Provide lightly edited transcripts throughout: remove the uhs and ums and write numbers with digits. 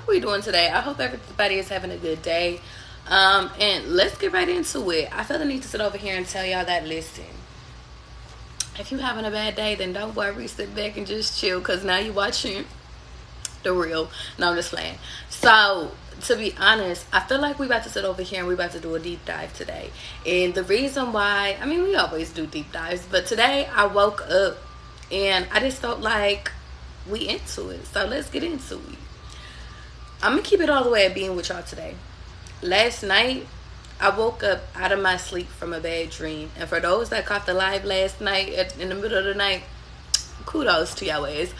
we doing today? I hope everybody is having a good day. And let's get right into it. I feel the need to sit over here and tell y'all that, listen, if you having a bad day, then don't worry, sit back and just chill, because now you watching the real. No, I'm just playing. So, to be honest, I feel like we about to sit over here and we about to do a deep dive today. And the reason why, I mean, we always do deep dives, but today I woke up and I just felt like we into it. So let's get into it. I'm gonna keep it all the way at being with y'all today. Last night, I woke up out of my sleep from a bad dream. And for those that caught the live last night in the middle of the night, kudos to y'all ass.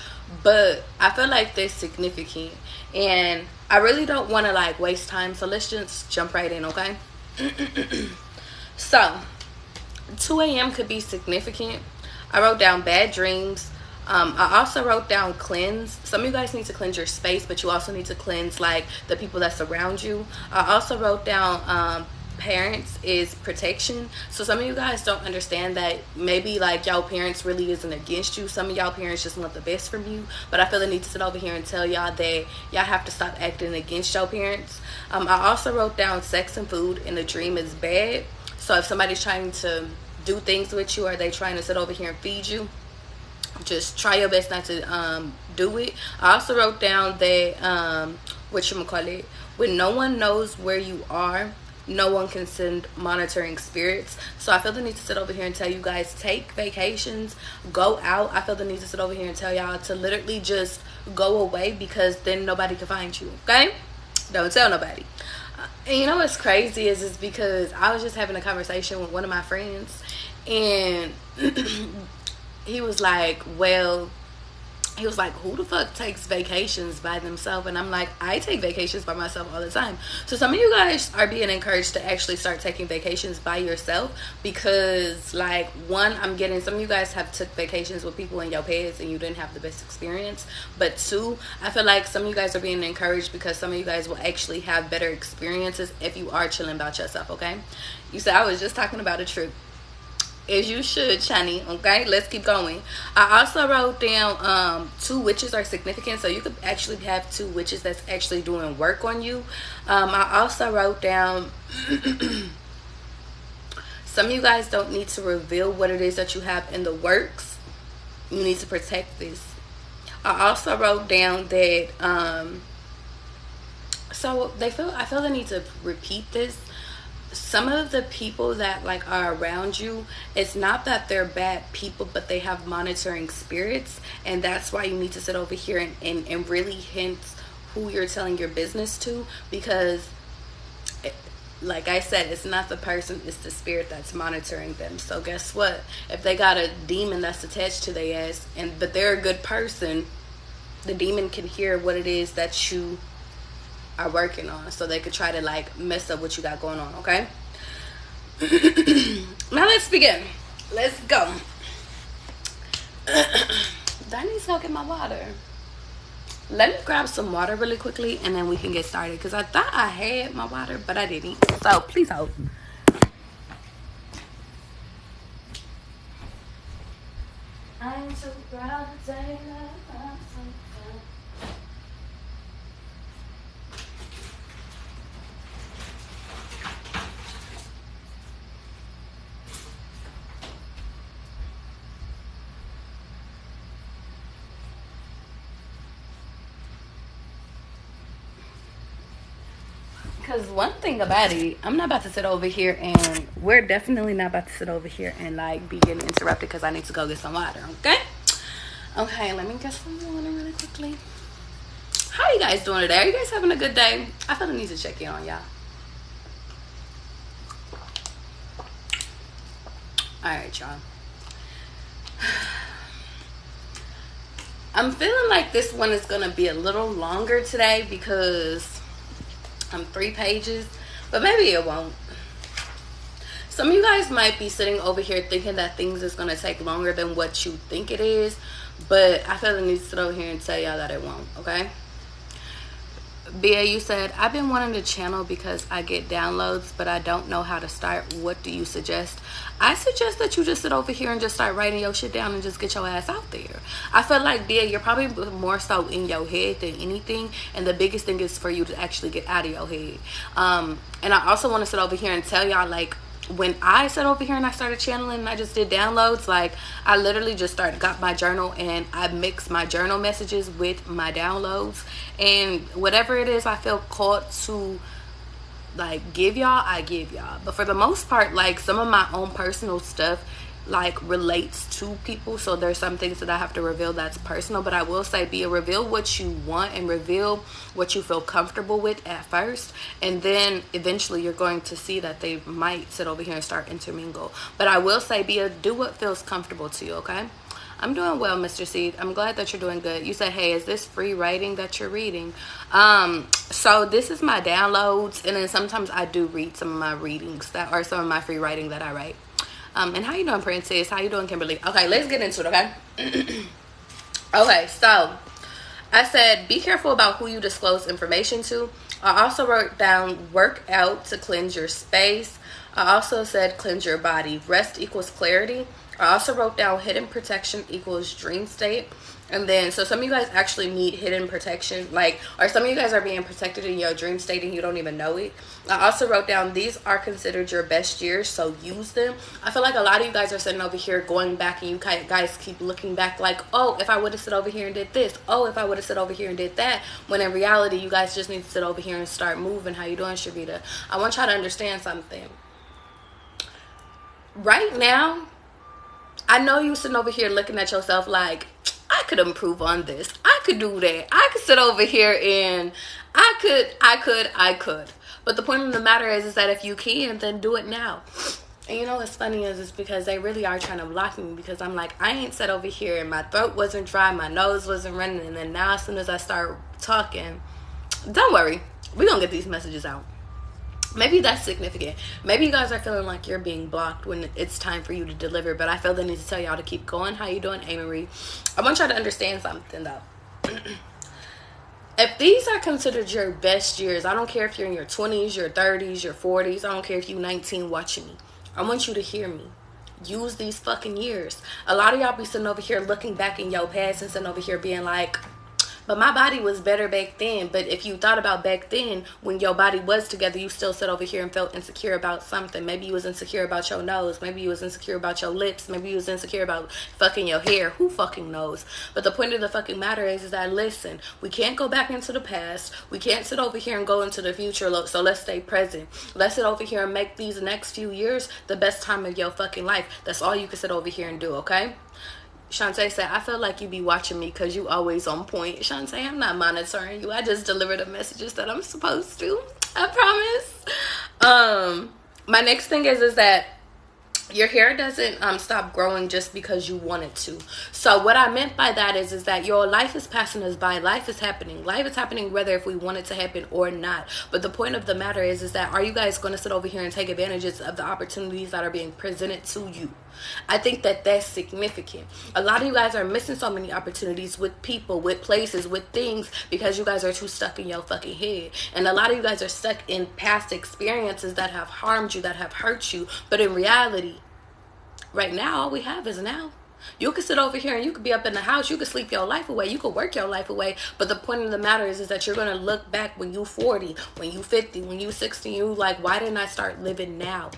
But I feel like they're significant. And I really don't want to like waste time. So let's just jump right in, okay? So, 2 a.m. could be significant. I wrote down bad dreams. I also wrote down cleanse. Some of you guys need to cleanse your space, but you also need to cleanse like the people that surround you. I also wrote down parents is protection. So some of you guys don't understand that maybe like y'all parents really isn't against you. Some of y'all parents just want the best from you. But I feel the need to sit over here and tell y'all that y'all have to stop acting against y'all parents. I also wrote down sex and food in a dream is bad. So if somebody's trying to do things with you, or they trying to sit over here and feed you, just try your best not to do it. I also wrote down that whatchamacallit, when no one knows where you are, no one can send monitoring spirits. So I feel the need to sit over here and tell you guys, take vacations, go out. I feel the need to sit over here and tell y'all to literally just go away, because then nobody can find you, okay? Don't tell nobody. And you know what's crazy is because I was just having a conversation with one of my friends, and he was like, who the fuck takes vacations by themselves? And I'm like, I take vacations by myself all the time. So some of you guys are being encouraged to actually start taking vacations by yourself, because like, one, I'm getting, some of you guys have took vacations with people in your past and you didn't have the best experience. But two, I feel like some of you guys are being encouraged because some of you guys will actually have better experiences if you are chilling about yourself, okay? You said I was just talking about a trip. As you should, Chani. Okay, let's keep going. I also wrote down 2 witches are significant, so you could actually have 2 witches that's actually doing work on you. I also wrote down some of you guys don't need to reveal what it is that you have in the works. You need to protect this. I also wrote down that I feel the need to repeat this. Some of the people that like are around you, it's not that they're bad people, but they have monitoring spirits, and that's why you need to sit over here and really hint who you're telling your business to, because like I said, it's not the person, it's the spirit that's monitoring them. So guess what, if they got a demon that's attached to their ass, but they're a good person, the demon can hear what it is that you are working on, so they could try to like mess up what you got going on, okay? Now let's begin. Let's go. I need to go get my water. Let me grab some water really quickly and then we can get started, because I thought I had my water but I didn't, so please hold. I'm so proud to say that I'm so proud. Because one thing about it, I'm not about to sit over here, and we're definitely not about to sit over here and like be getting interrupted because I need to go get some water, okay? Okay, let me get some water really quickly. How you guys doing today? Are you guys having a good day? I feel the need to check in on y'all. Alright, y'all. I'm feeling like this one is going to be a little longer today because I'm 3 pages, but maybe it won't. Some of you guys might be sitting over here thinking that things is going to take longer than what you think it is, but I feel the need to sit over here and tell y'all that it won't, okay? Bia, you said, I've been wanting to channel because I get downloads, but I don't know how to start. What do you suggest? I suggest that you just sit over here and just start writing your shit down and just get your ass out there. I feel like, Bia, you're probably more so in your head than anything. And the biggest thing is for you to actually get out of your head. And I also want to sit over here and tell y'all, like, when I sat over here and I started channeling and I just did downloads, like, I literally just got my journal and I mixed my journal messages with my downloads, and whatever it is I feel called to like give y'all, I give y'all. But for the most part, like, some of my own personal stuff like relates to people, so there's some things that I have to reveal that's personal. But I will say, reveal what you want and reveal what you feel comfortable with at first, and then eventually you're going to see that they might sit over here and start intermingle. But I will say, do what feels comfortable to you, okay? I'm doing well, Mr. C. I'm glad that you're doing good. You said, hey, is this free writing that you're reading? So this is my downloads, and then sometimes I do read some of my readings that are some of my free writing that I write. And how you doing, Princess? How you doing, Kimberly? Okay, let's get into it, okay? Okay, so I said, be careful about who you disclose information to. I also wrote down, work out to cleanse your space. I also said, cleanse your body. Rest equals clarity. I also wrote down, hidden protection equals dream state. And then, so some of you guys actually need hidden protection, like, or some of you guys are being protected in your dream state and you don't even know it. I also wrote down, these are considered your best years, so use them. I feel like a lot of you guys are sitting over here going back, and you guys keep looking back like, oh, if I would have sit over here and did this, oh, if I would have sit over here and did that, when in reality, you guys just need to sit over here and start moving. How you doing, Shavita? I want y'all to understand something. Right now, I know you sitting over here looking at yourself like, I could improve on this. I could do that. I could sit over here and I could. But the point of the matter is that if you can, then do it now. And you know what's funny is because they really are trying to block me, because I'm like, I ain't sat over here and my throat wasn't dry, my nose wasn't running, and then now as soon as I start talking, don't worry, we're going to get these messages out. Maybe that's significant. Maybe you guys are feeling like you're being blocked when it's time for you to deliver, but I feel the need to tell y'all to keep going. How you doing, Amory? I want y'all to understand something, though. If these are considered your best years, I don't care if you're in your 20s, your 30s, your 40s. I don't care if you're 19 watching me. I want you to hear me. Use these fucking years. A lot of y'all be sitting over here looking back in your past and sitting over here being like, but my body was better back then. But if you thought about back then, when your body was together, you still sat over here and felt insecure about something. Maybe you was insecure about your nose. Maybe you was insecure about your lips. Maybe you was insecure about fucking your hair. Who fucking knows? But the point of the fucking matter is that, listen, we can't go back into the past. We can't sit over here and go into the future. So let's stay present. Let's sit over here and make these next few years the best time of your fucking life. That's all you can sit over here and do, okay? Shantae said, I feel like you be watching me because you always on point. Shantae, I'm not monitoring you. I just deliver the messages that I'm supposed to. I promise. My next thing is that your hair doesn't stop growing just because you want it to. So what I meant by that is that your life is passing us by. Life is happening. Life is happening whether if we want it to happen or not. But the point of the matter is that, are you guys going to sit over here and take advantages of the opportunities that are being presented to you? I think that that's significant. A lot of you guys are missing so many opportunities with people, with places, with things, because you guys are too stuck in your fucking head. And a lot of you guys are stuck in past experiences that have harmed you, that have hurt you. But in reality, right now, all we have is now. You could sit over here and you could be up in the house. You could sleep your life away. You could work your life away. But the point of the matter is that you're going to look back when you're 40, when you're 50, when you're 60. You like, why didn't I start living now?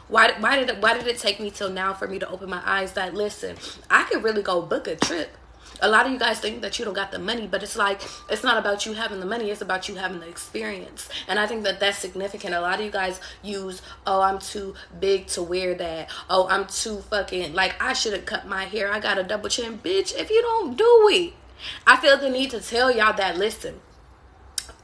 Why did it take me till now for me to open my eyes that, listen, I could really go book a trip. A lot of you guys think that you don't got the money, but it's like, it's not about you having the money. It's about you having the experience. And I think that that's significant. A lot of you guys use, oh, I'm too big to wear that. Oh, I'm too fucking, like, I should have cut my hair. I got a double chin. Bitch, if you don't do it, I feel the need to tell y'all that, listen,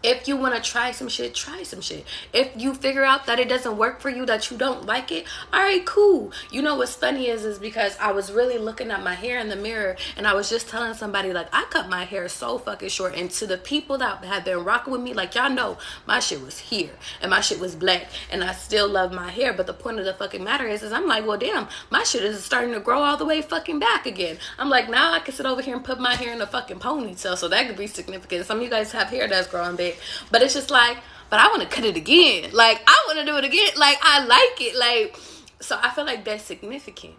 if you want to try some shit, try some shit. If you figure out that it doesn't work for you, that you don't like it, all right, cool. You know what's funny is because I was really looking at my hair in the mirror, and I was just telling somebody, like, I cut my hair so fucking short. And to the people that have been rocking with me, like, y'all know my shit was here and my shit was black, and I still love my hair. But the point of the fucking matter is I'm like, well, damn, my shit is starting to grow all the way fucking back again. I'm like, now I can sit over here and put my hair in a fucking ponytail, so that could be significant. Some of you guys have hair that's growing back. shit. But it's just like, but I want to cut it again. Like, I want to do it again. Like, I like it. Like, so I feel like that's significant.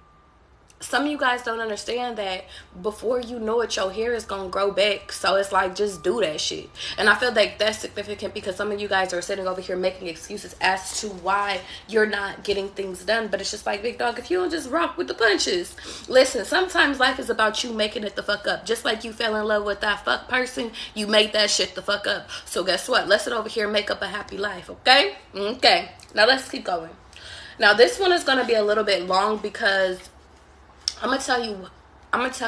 Some of you guys don't understand that before you know it, your hair is going to grow back. So it's like, just do that shit. And I feel like that's significant because some of you guys are sitting over here making excuses as to why you're not getting things done. But it's just like, big dog, if you don't just rock with the punches. Listen, sometimes life is about you making it the fuck up. Just like you fell in love with that fuck person, you made that shit the fuck up. So guess what? Let's sit over here and make up a happy life, okay? Okay. Now let's keep going. Now this one is going to be a little bit long because I'm gonna tell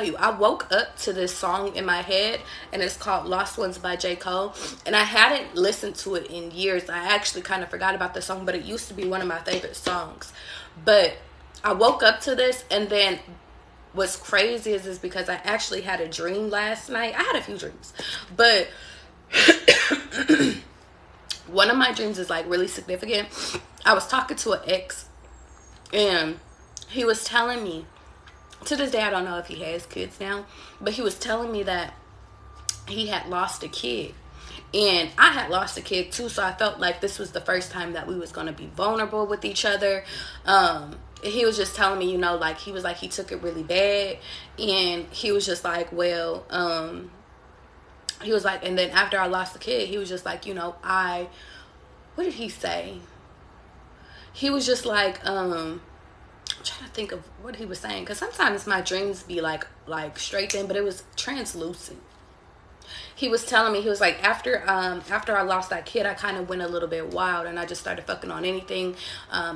you, I woke up to this song in my head, and it's called Lost Ones by J. Cole. And I hadn't listened to it in years. I actually kind of forgot about the song, but it used to be one of my favorite songs. But I woke up to this, and then what's crazy is because I actually had a dream last night. I had a few dreams, but one of my dreams is like really significant. I was talking to an ex, and he was telling me, to this day, I don't know if he has kids now, but he was telling me that he had lost a kid. And I had lost a kid too, so I felt like this was the first time that we was going to be vulnerable with each other. He was just telling me, you know, like, he was like, he took it really bad. And he was just like, well, he was like, and then after I lost the kid, he was just like, you know, what did he say? He was just like, I'm trying to think of what he was saying, because sometimes my dreams be like straight in, but it was translucent. He was telling me, he was like, after I lost that kid, I kind of went a little bit wild, and I just started fucking on anything.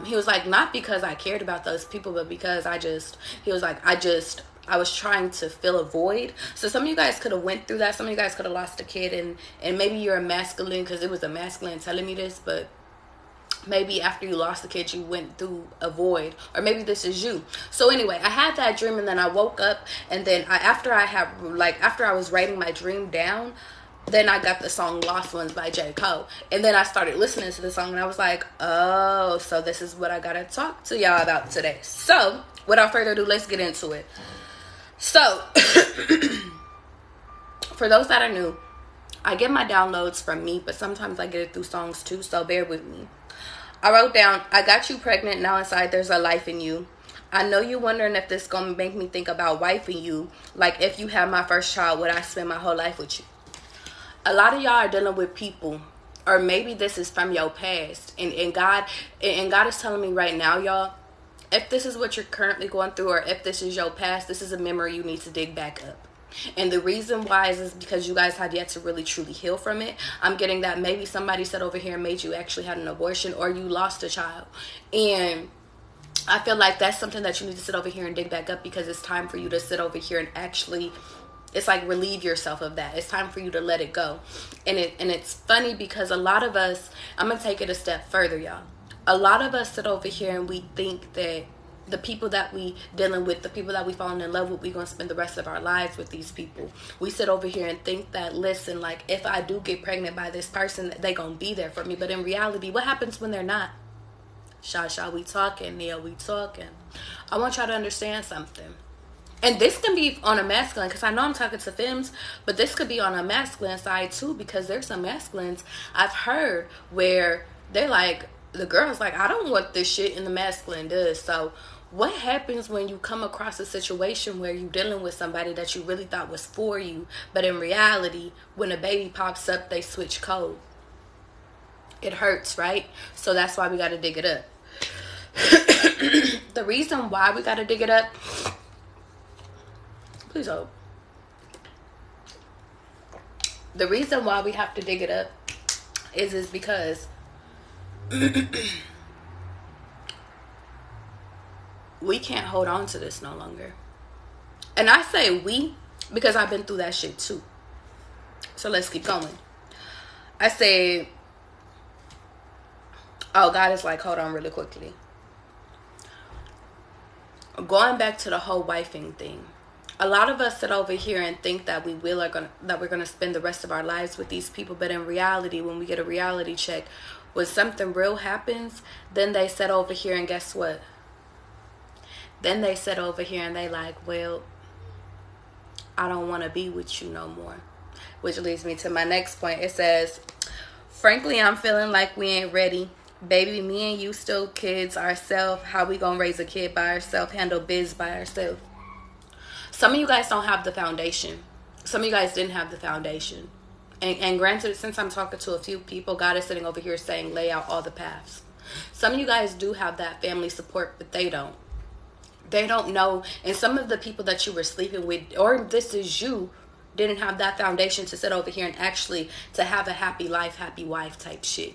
He was like, not because I cared about those people, but because I was trying to fill a void. So some of you guys could have went through that. Some of you guys could have lost a kid, and maybe you're a masculine, because it was a masculine telling me this, but maybe after you lost the kid, you went through a void, or maybe this is you. So anyway, I had that dream, and then I woke up, and then after I was writing my dream down, then I got the song Lost Ones by J. Cole, and then I started listening to the song, and I was like, oh, so this is what I gotta talk to y'all about today. So without further ado, let's get into it. So for those that are new, I get my downloads from me, but sometimes I get it through songs too, so bear with me. I wrote down, I got you pregnant, now inside there's a life in you. I know you wondering if this gonna make me think about wifing you. Like, if you had my first child, would I spend my whole life with you? A lot of y'all are dealing with people, or maybe this is from your past, and God is telling me right now, y'all, if this is what you're currently going through, or if this is your past, this is a memory you need to dig back up. And the reason why is because you guys have yet to really truly heal from it. I'm getting that maybe somebody sat over here and made you actually had an abortion, or you lost a child. And I feel like that's something that you need to sit over here and dig back up, because it's time for you to sit over here and actually, it's like, relieve yourself of that. It's time for you to let it go. And it's funny because a lot of us, I'm going to take it a step further, y'all. A lot of us sit over here and we think that the people that we dealing with, the people that we falling in love with, we're going to spend the rest of our lives with these people. We sit over here and think that, listen, like, if I do get pregnant by this person, that they going to be there for me. But in reality, what happens when they're not? Shall we talking? Neil, we talking? I want y'all to understand something. And this can be on a masculine, because I know I'm talking to femmes, but this could be on a masculine side too, because there's some masculines I've heard where they're like, the girl's like, I don't want this shit, and the masculine does. So what happens when you come across a situation where you're dealing with somebody that you really thought was for you, but in reality, when a baby pops up, they switch code? It hurts, right? So that's why we got to dig it up. The reason why we got to dig it up, please hold. The reason why we have to dig it up is because we can't hold on to this no longer. And I say we because I've been through that shit too. So let's keep going. I say, oh, God is like, hold on really quickly. Going back to the whole wifing thing. A lot of us sit over here and think that we're gonna spend the rest of our lives with these people, but in reality, when we get a reality check, when something real happens, then they sit over here and guess what? Then they sit over here and they like, well, I don't want to be with you no more. Which leads me to my next point. It says, Frankly, I'm feeling like we ain't ready. Baby, me and you still kids ourselves. How we gonna raise a kid by ourselves, handle biz by ourselves? Some of you guys don't have the foundation. Some of you guys didn't have the foundation. And granted, since I'm talking to a few people, God is sitting over here saying, lay out all the paths. Some of you guys do have that family support, but they don't. They don't know. And some of the people that you were sleeping with, or this is you, didn't have that foundation to sit over here and actually to have a happy life, happy wife type shit.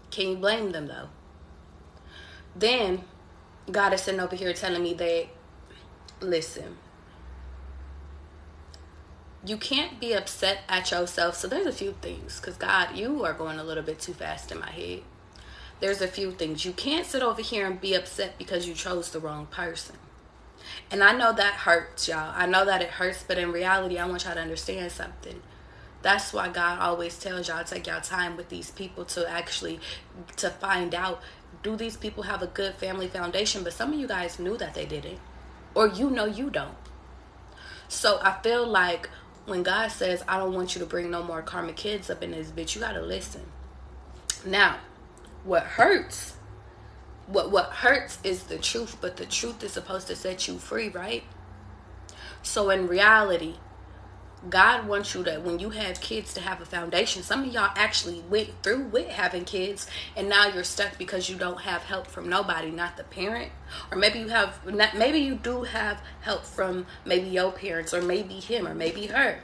Can you blame them though? Then God is sitting over here telling me that, listen, you can't be upset at yourself. So there's a few things, because God, you are going a little bit too fast in my head. There's a few things. You can't sit over here and be upset because you chose the wrong person. And I know that hurts, y'all. I know that it hurts, but in reality, I want y'all to understand something. That's why God always tells y'all to take y'all time with these people to actually, to find out, do these people have a good family foundation? But some of you guys knew that they didn't. Or you know you don't. So I feel like when God says, I don't want you to bring no more karmic kids up in this bitch, you gotta listen. Now, what hurts is the truth, but the truth is supposed to set you free, right? So in reality, God wants you to, when you have kids, to have a foundation. Some of y'all actually went through with having kids, and now you're stuck because you don't have help from nobody, not the parent. Or maybe you have, maybe you do have help from maybe your parents, or maybe him, or maybe her.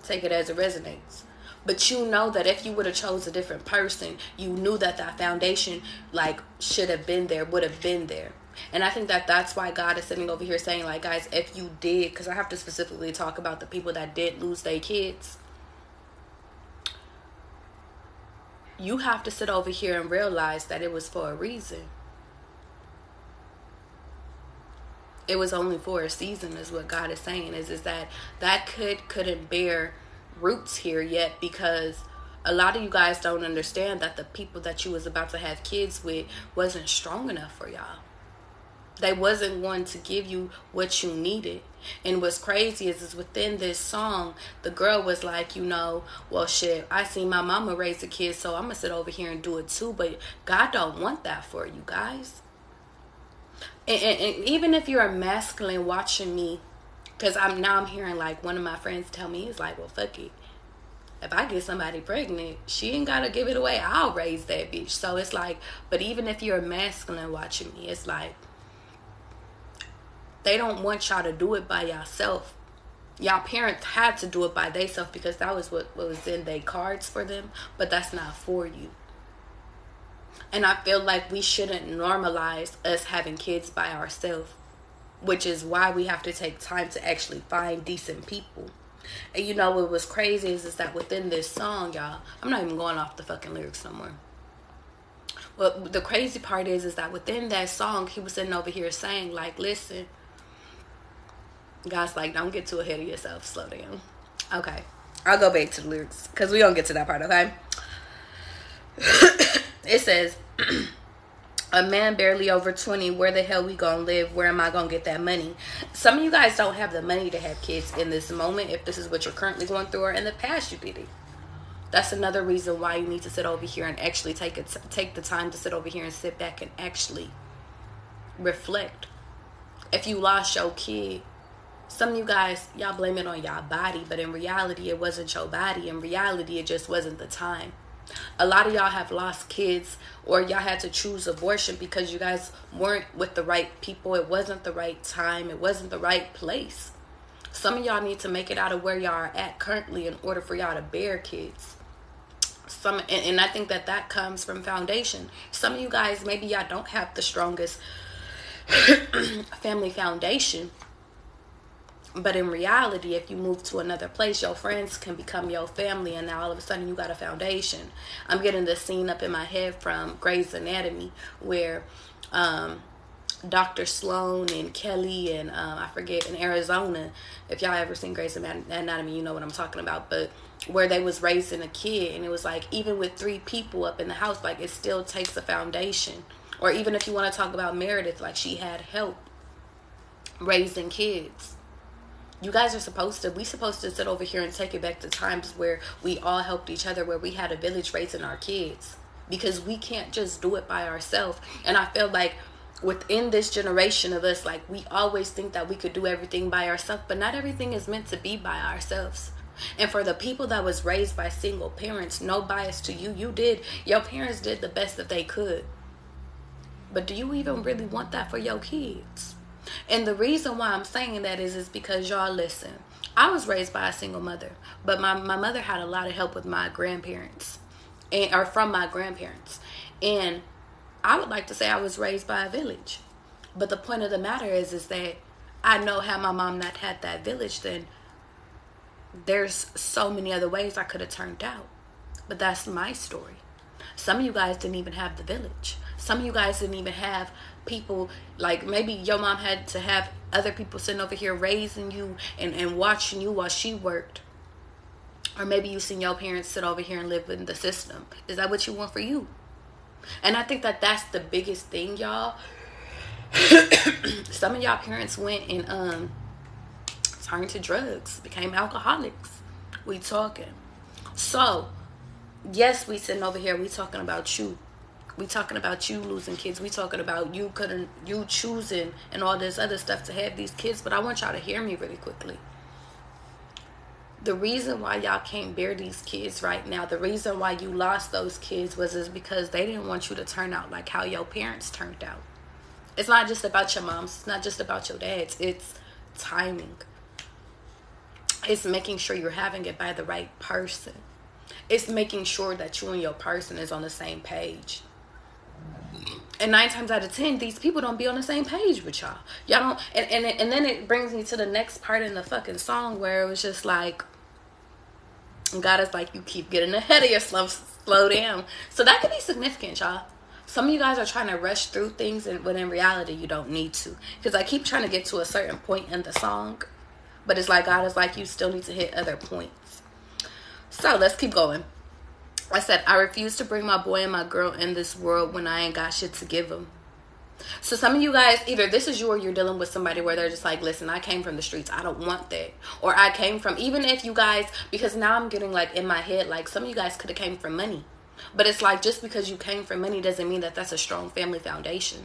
Take it as it resonates. But you know that if you would have chose a different person, you knew that that foundation, like, should have been there, would have been there. And I think that that's why God is sitting over here saying, like, guys, if you did, because I have to specifically talk about the people that did lose their kids, you have to sit over here and realize that it was for a reason. It was only for a season, is what God is saying, is that couldn't bear roots here yet, because a lot of you guys don't understand that the people that you was about to have kids with wasn't strong enough for y'all. They wasn't going to give you what you needed. And what's crazy is within this song, the girl was like, you know, well, shit, I seen my mama raise a kid, so I'm gonna sit over here and do it too. But God don't want that for you guys. And even if you're a masculine watching me, because I'm hearing, like, one of my friends tell me, he's like, well, fuck it. If I get somebody pregnant, she ain't got to give it away. I'll raise that bitch. So it's like, but even if you're a masculine watching me, it's like, they don't want y'all to do it by yourself. Y'all parents had to do it by themselves because that was what was in their cards for them. But that's not for you. And I feel like we shouldn't normalize us having kids by ourselves, which is why we have to take time to actually find decent people. And you know what was crazy is that within this song, y'all, I'm not even going off the fucking lyrics no more. Well, the crazy part is that within that song, he was sitting over here saying, like, listen, God's like, don't get too ahead of yourself. Slow down. Okay. I'll go back to the lyrics because we don't get to that part, okay? It says, a man barely over 20, where the hell we gonna live? Where am I gonna get that money? Some of you guys don't have the money to have kids in this moment, if this is what you're currently going through, or in the past you did it. That's another reason why you need to sit over here and actually take the time to sit over here and sit back and actually reflect. If you lost your kid, some of you guys, y'all blame it on y'all body, but in reality, it wasn't your body. In reality, it just wasn't the time. A lot of y'all have lost kids, or y'all had to choose abortion because you guys weren't with the right people. It wasn't the right time. It wasn't the right place. Some of y'all need to make it out of where y'all are at currently in order for y'all to bear kids. And I think that comes from foundation. Some of you guys, maybe y'all don't have the strongest family foundation. But in reality, if you move to another place, your friends can become your family, and now all of a sudden you got a foundation. I'm getting this scene up in my head from Grey's Anatomy where Dr. Sloan and Kelly and I forget, in Arizona, if y'all ever seen Grey's Anatomy, you know what I'm talking about, but where they was raising a kid, and it was like, even with 3 people up in the house, like, it still takes a foundation. Or even if you want to talk about Meredith, like, she had help raising kids. You guys are we supposed to sit over here and take it back to times where we all helped each other, where we had a village raising our kids, because we can't just do it by ourselves. And I feel like within this generation of us, like, we always think that we could do everything by ourselves, but not everything is meant to be by ourselves. And for the people that was raised by single parents, no bias to you, your parents did the best that they could. But do you even really want that for your kids? And the reason why I'm saying that is because, y'all, listen, I was raised by a single mother, but my mother had a lot of help with my grandparents, or from my grandparents. And I would like to say I was raised by a village. But the point of the matter is that I know had my mom not had that village, then there's so many other ways I could have turned out. But that's my story. Some of you guys didn't even have the village. Some of you guys didn't even have people, like, maybe your mom had to have other people sitting over here raising you and watching you while she worked. Or maybe you seen your parents sit over here and live in the system. Is that what you want for you? And I think that that's the biggest thing, y'all. Some of y'all parents went and turned to drugs, became alcoholics. We talking. So, yes, we sitting over here, we talking about you. We talking about you losing kids. We talking about you choosing and all this other stuff to have these kids. But I want y'all to hear me really quickly. The reason why y'all can't bear these kids right now, the reason why you lost those kids is because they didn't want you to turn out like how your parents turned out. It's not just about your moms. It's not just about your dads. It's timing. It's making sure you're having it by the right person. It's making sure that you and your person is on the same page. And 9 times out of 10, these people don't be on the same page with y'all. Y'all don't. And then it brings me to the next part in the fucking song where it was just like, God is like, you keep getting ahead of yourself. Slow down. So that could be significant, y'all. Some of you guys are trying to rush through things, but in reality, you don't need to. Because I keep trying to get to a certain point in the song, but it's like God is like, you still need to hit other points. So let's keep going. I said, I refuse to bring my boy and my girl in this world when I ain't got shit to give them. So some of you guys, either this is you or you're dealing with somebody where they're just like, listen, I came from the streets. I don't want that. Or I came from, even if you guys, because now I'm getting like in my head, like some of you guys could have came from money. But it's like, just because you came from money doesn't mean that that's a strong family foundation.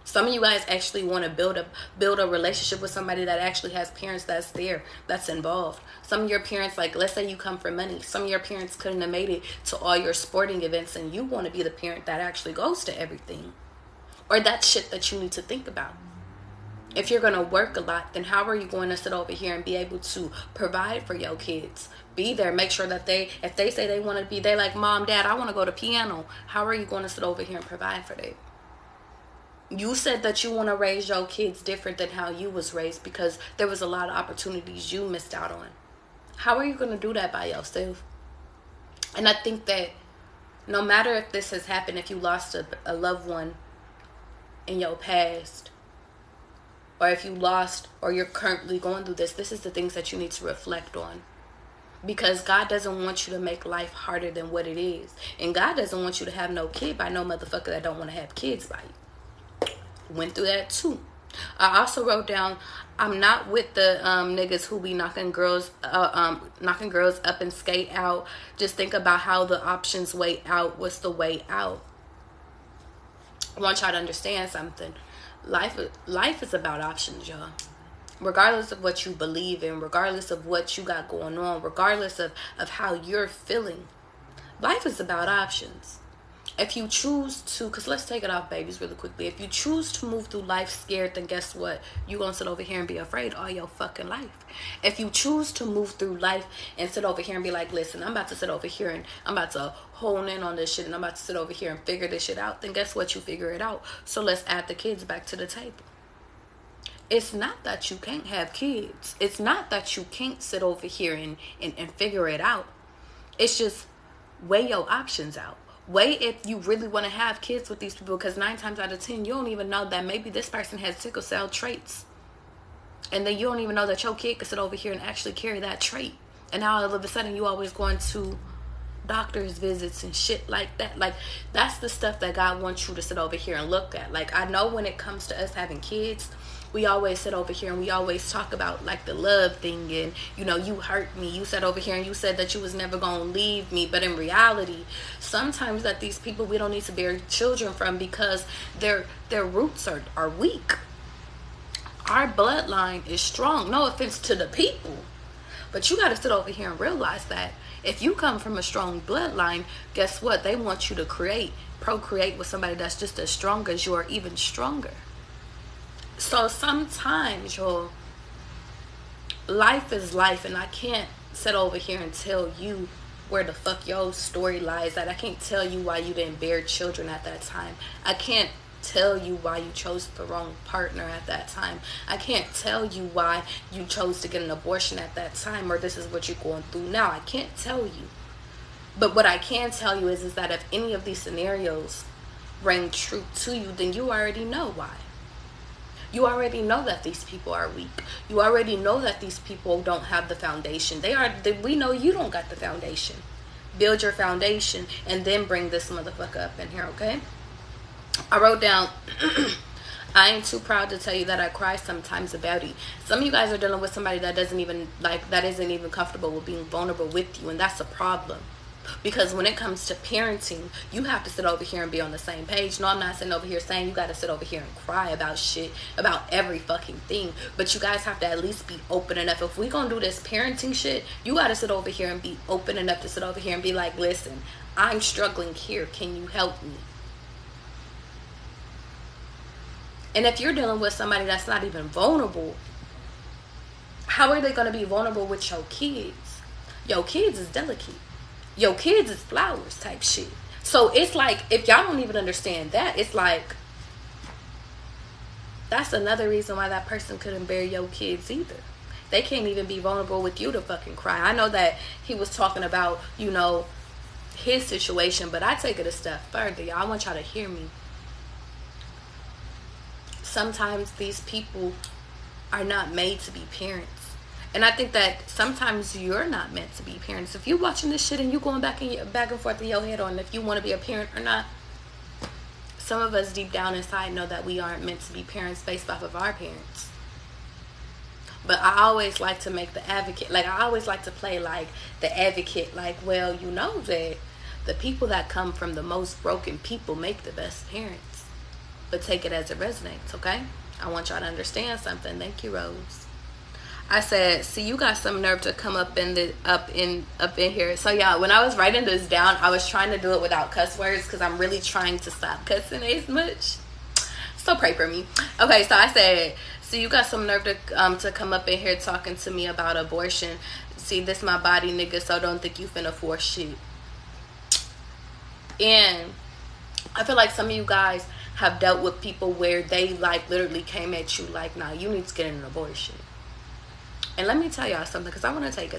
Some of you guys actually want to build a relationship with somebody that actually has parents that's there, that's involved. Some of your parents, like, let's say you come from money. Some of your parents couldn't have made it to all your sporting events, and you want to be the parent that actually goes to everything. Or that's shit that you need to think about. If you're going to work a lot, then how are you going to sit over here and be able to provide for your kids? Be there. Make sure that if they say they want to be, they like, Mom, Dad, I want to go to piano. How are you going to sit over here and provide for that? You said that you want to raise your kids different than how you was raised because there was a lot of opportunities you missed out on. How are you going to do that by yourself? And I think that no matter if this has happened, if you lost a loved one in your past, or if you lost or you're currently going through this is the things that you need to reflect on. Because God doesn't want you to make life harder than what it is. And God doesn't want you to have no kid by no motherfucker that don't want to have kids by you. Went through that too. I also wrote down, I'm not with the niggas who be knocking girls up and skate out. Just think about how the options way out. What's the way out? I want y'all to understand something. Life is about options, y'all. Regardless of what you believe in, regardless of what you got going on, regardless of how you're feeling, life is about options. If you choose to, because let's take it off babies really quickly. If you choose to move through life scared, then guess what? You're going to sit over here and be afraid all your fucking life. If you choose to move through life and sit over here and be like, listen, I'm about to sit over here and I'm about to hone in on this shit and I'm about to sit over here and figure this shit out, then guess what? You figure it out. So let's add the kids back to the table. It's not that you can't have kids. It's not that you can't sit over here and figure it out. It's just weigh your options out. Wait if you really want to have kids with these people, because 9 times out of 10 you don't even know that maybe this person has sickle cell traits, and then you don't even know that your kid could sit over here and actually carry that trait, and now all of a sudden you always going to doctor's visits and shit like that. Like, that's the stuff that God wants you to sit over here and look at. Like, I know when it comes to us having kids, we always sit over here and we always talk about like the love thing, and you know, you hurt me, you sat over here and you said that you was never gonna leave me. But in reality, sometimes that these people we don't need to bear children from because their roots are weak. Our bloodline is strong. No offense to the people, but you got to sit over here and realize that if you come from a strong bloodline, guess what? They want you to procreate with somebody that's just as strong as you, or even stronger. So sometimes, your life is life, and I can't sit over here and tell you where the fuck your story lies at. I can't tell you why you didn't bear children at that time. I can't tell you why you chose the wrong partner at that time. I can't tell you why you chose to get an abortion at that time, or this is what you're going through now. I can't tell you. But what I can tell you is that if any of these scenarios ring true to you, then you already know why. You already know that these people are weak. You already know that these people don't have the foundation. We know you don't got the foundation. Build your foundation and then bring this motherfucker up in here, okay? I wrote down, I ain't too proud to tell you that I cry sometimes about it. Some of you guys are dealing with somebody that isn't even comfortable with being vulnerable with you, and that's a problem. Because when it comes to parenting, you have to sit over here and be on the same page. No, I'm not sitting over here saying you got to sit over here and cry about shit, about every fucking thing. But you guys have to at least be open enough. If we gonna do this parenting shit, you got to sit over here and be open enough to sit over here and be like, listen, I'm struggling here. Can you help me? And if you're dealing with somebody that's not even vulnerable, how are they going to be vulnerable with your kids? Your kids is delicate. Your kids is flowers type shit. So it's like, if y'all don't even understand that, it's like, that's another reason why that person couldn't bear your kids either. They can't even be vulnerable with you to fucking cry. I know that he was talking about, you know, his situation, but I take it a step further, y'all. I want y'all to hear me. Sometimes these people are not made to be parents. And I think that sometimes you're not meant to be parents. If you're watching this shit and you going back and forth in your head on if you want to be a parent or not, some of us deep down inside know that we aren't meant to be parents based off of our parents. But I always like to make the advocate, like I always like to play like the advocate, like, well, you know that the people that come from the most broken people make the best parents. But take it as it resonates, okay? I want y'all to understand something. Thank you, Rose. I said, see, you got some nerve to come up in here. So yeah, when I was writing this down, I was trying to do it without cuss words because I'm really trying to stop cussing as much. So pray for me. Okay, so I said, so you got some nerve to come up in here talking to me about abortion. See, this my body, nigga, so don't think you finna force shit. And I feel like some of you guys have dealt with people where they like literally came at you like, nah, you need to get an abortion. And let me tell y'all something, because I want to take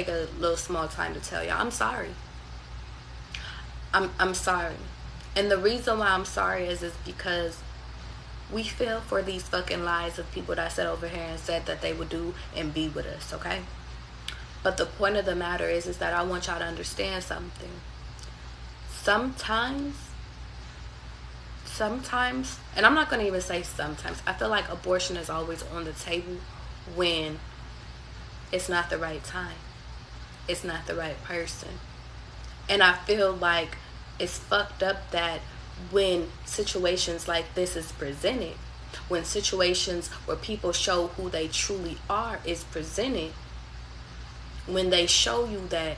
a little small time to tell y'all I'm sorry. I'm sorry. And the reason why I'm sorry is because we fell for these fucking lies of people that sat over here and said that they would do and be with us, okay? But the point of the matter is that I want y'all to understand something. Sometimes, and I'm not going to even say sometimes, I feel like abortion is always on the table when it's not the right time. It's not the right person. And I feel like it's fucked up that when situations like this is presented, when situations where people show who they truly are is presented, when they show you that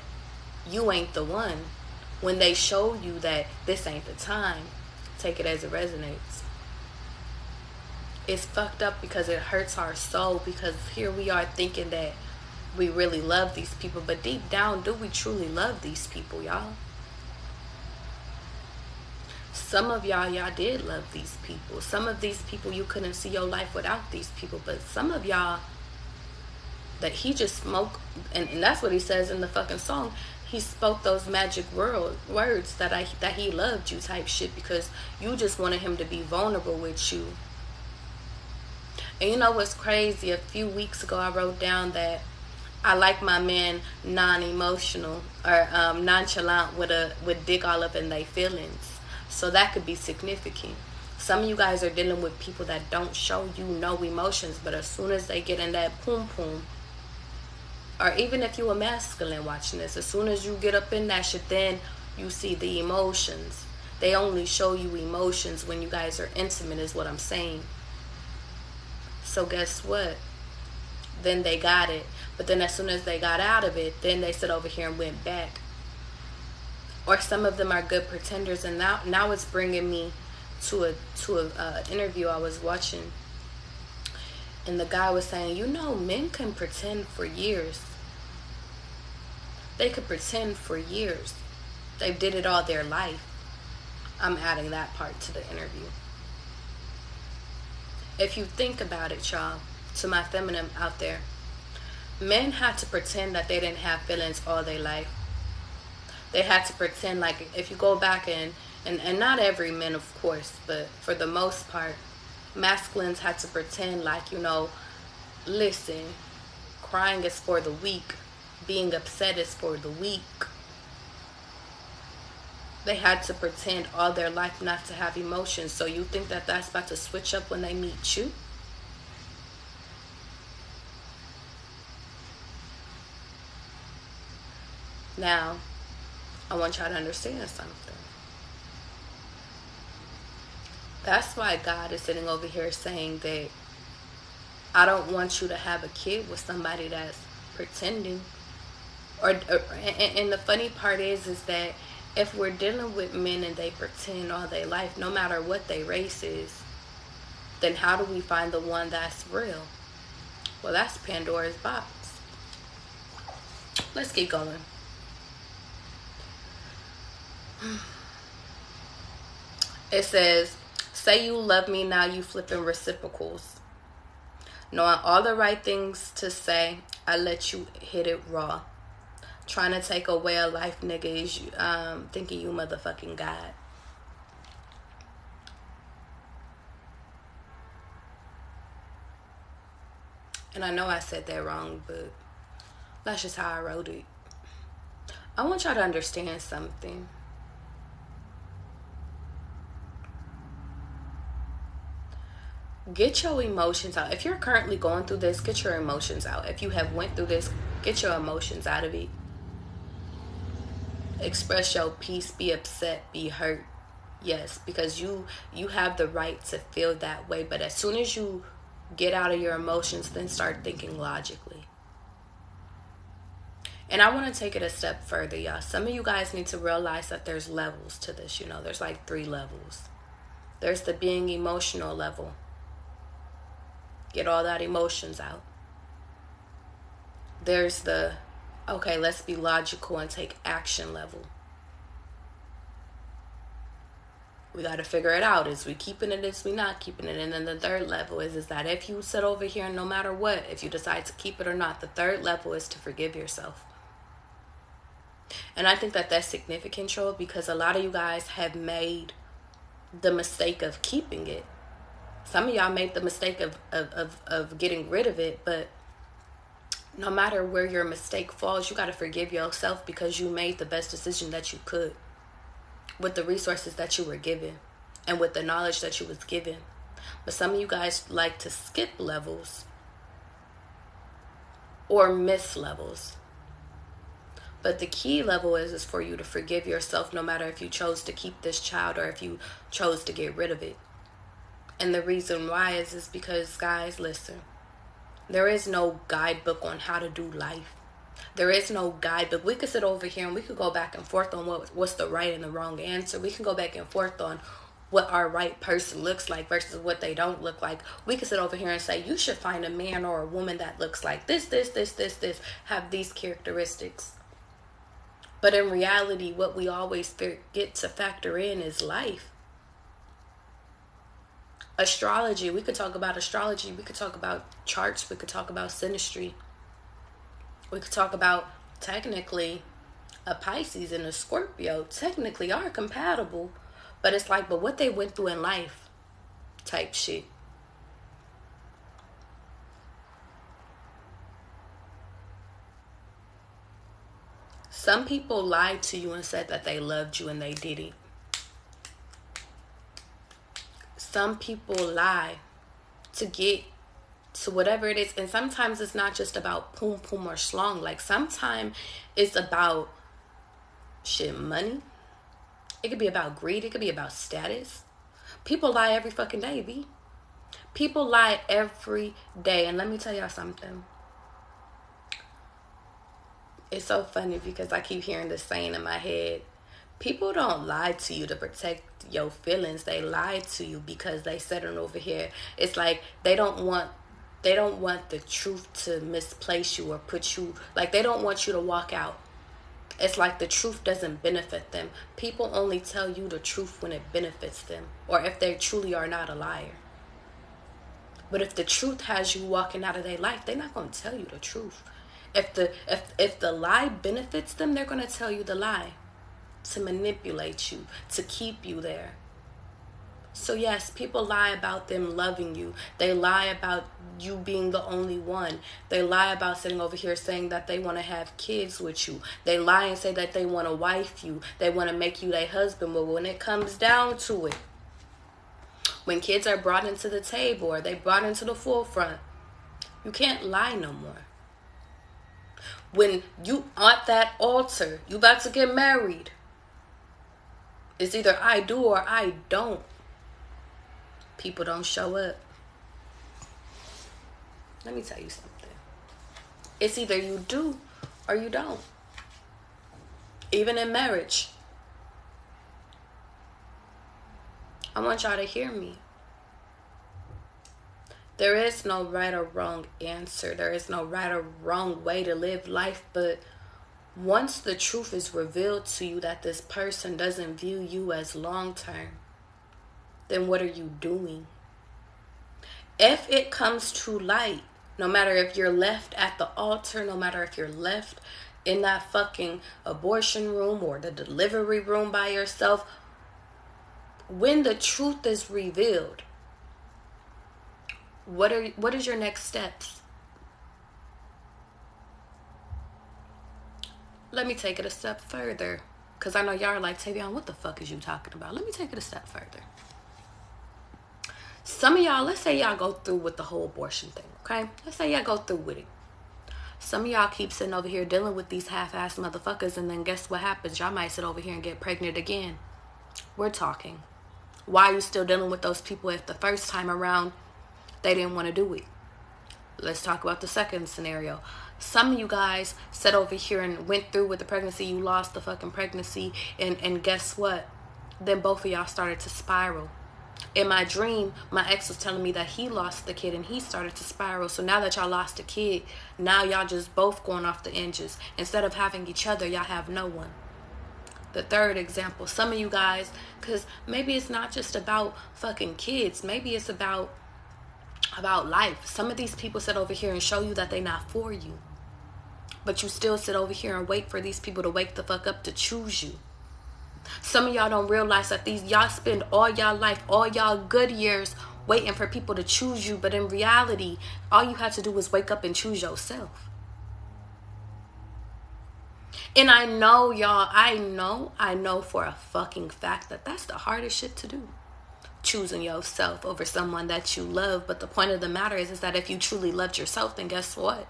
you ain't the one, when they show you that this ain't the time, take it as it resonates. It's fucked up because it hurts our soul, because here we are thinking that we really love these people, but deep down, do we truly love these people, y'all? Some of y'all did love these people. Some of these people, you couldn't see your life without these people, but some of y'all that he just smoked, and that's what he says in the fucking song, he spoke those magic words that he loved you type shit because you just wanted him to be vulnerable with you. And you know what's crazy? A few weeks ago I wrote down that I like my man non-emotional or nonchalant with dick all up in their feelings. So that could be significant. Some of you guys are dealing with people that don't show you no emotions, but as soon as they get in that poom poom, or even if you a masculine watching this, as soon as you get up in that shit, then you see the emotions. They only show you emotions when you guys are intimate, is what I'm saying. So guess what? Then they got it. But then as soon as they got out of it, then they sit over here and went back. Or some of them are good pretenders, and now it's bringing me to a interview I was watching, and the guy was saying, you know, men can pretend for years. They could pretend for years. They did it all their life. I'm adding that part to the interview. If you think about it, y'all, to my feminine out there, men had to pretend that they didn't have feelings all their life. They had to pretend, like, if you go back and not every man, of course, but for the most part, masculines had to pretend like, you know, listen, crying is for the weak, being upset is for the weak. They had to pretend all their life not to have emotions. So you think that that's about to switch up when they meet you? Now, I want y'all to understand something. That's why God is sitting over here saying that I don't want you to have a kid with somebody that's pretending. And the funny part is that if we're dealing with men and they pretend all their life, no matter what their race is, then how do we find the one that's real? Well, that's Pandora's box. Let's keep going. It says, say you love me, now you flipping reciprocals. Knowing all the right things to say, I let you hit it raw. Trying to take away a life, nigga, is thinking you motherfucking God. And I know I said that wrong, but that's just how I wrote it. I want y'all to understand something. Get your emotions out. If you're currently going through this, get your emotions out. If you have went through this, get your emotions out of it. Express your peace, be upset, be hurt. Yes, because you have the right to feel that way. But as soon as you get out of your emotions, then start thinking logically. And I want to take it a step further, y'all. Some of you guys need to realize that there's levels to this. You know, there's like 3 levels. There's the being emotional level. Get all that emotions out. There's the, okay, let's be logical and take action level. We got to figure it out. Is we keeping it? Is we not keeping it? And then the 3rd level is that if you sit over here, no matter what, if you decide to keep it or not, the 3rd level is to forgive yourself. And I think that that's significant, y'all, because a lot of you guys have made the mistake of keeping it. Some of y'all made the mistake of getting rid of it, but no matter where your mistake falls, you got to forgive yourself because you made the best decision that you could with the resources that you were given and with the knowledge that you was given. But some of you guys like to skip levels or miss levels. But the key level is for you to forgive yourself no matter if you chose to keep this child or if you chose to get rid of it. And the reason why is because, guys, listen, there is no guidebook on how to do life. There is no guidebook. We could sit over here and we could go back and forth on what's the right and the wrong answer. We can go back and forth on what our right person looks like versus what they don't look like. We could sit over here and say, you should find a man or a woman that looks like this, have these characteristics. But in reality, what we always forget to factor in is life. Astrology, we could talk about astrology. We could talk about charts. We could talk about synastry. We could talk about, technically, a Pisces and a Scorpio technically are compatible. But it's like, but what they went through in life type shit. Some people lied to you and said that they loved you and they didn't. some people lie to get to whatever it is. And sometimes it's not just about poom poom or schlong. Like sometimes it's about shit, money. It could be about greed. It could be about status. People lie every fucking day, B. People lie every day. And let me tell y'all something. It's so funny because I keep hearing this saying in my head. People don't lie to you to protect your feelings. They lie to you because they sitting over here. It's like they don't want the truth to misplace you or put you, like they don't want you to walk out. It's like the truth doesn't benefit them. People only tell you the truth when it benefits them, or if they truly are not a liar. But if the truth has you walking out of their life, they're not going to tell you the truth. If the lie benefits them, they're going to tell you the lie to manipulate you, to keep you there. So yes, people lie about them loving you. They lie about you being the only one. They lie about sitting over here saying that they want to have kids with you. They lie and say that they want to wife you. They want to make you their husband. But when it comes down to it, when kids are brought into the table or they brought into the forefront, you can't lie no more. When you at that altar, you about to get married, it's either I do or I don't. People don't show up. Let me tell you something. It's either you do or you don't. Even in marriage. I want y'all to hear me. There is no right or wrong answer. There is no right or wrong way to live life. But once the truth is revealed to you that this person doesn't view you as long term, then what are you doing? If it comes to light, no matter if you're left at the altar, no matter if you're left in that fucking abortion room or the delivery room by yourself, when the truth is revealed, what is your next steps? Let me take it a step further, because I know y'all are like, Tavion, what the fuck is you talking about? Let me take it a step further. Some of y'all, let's say y'all go through with the whole abortion thing, okay? Let's say y'all go through with it. Some of y'all keep sitting over here dealing with these half-ass motherfuckers, and then guess what happens? Y'all might sit over here and get pregnant again. We're talking. Why are you still dealing with those people if the first time around they didn't want to do it? Let's talk about the second scenario. Some of you guys sat over here and went through with the pregnancy. You lost the fucking pregnancy. And guess what? Then both of y'all started to spiral. In my dream, my ex was telling me that he lost the kid and he started to spiral. So now that y'all lost a kid, now y'all just both going off the hinges. Instead of having each other, y'all have no one. The third example, some of you guys, because maybe it's not just about fucking kids. Maybe it's about life. Some of these people sit over here and show you that they're not for you. But you still sit over here and wait for these people to wake the fuck up to choose you. Some of y'all don't realize that y'all spend all y'all life, all y'all good years waiting for people to choose you. But in reality, all you have to do is wake up and choose yourself. And I know, y'all, I know for a fucking fact that that's the hardest shit to do. Choosing yourself over someone that you love. But the point of the matter is that if you truly loved yourself, then guess what?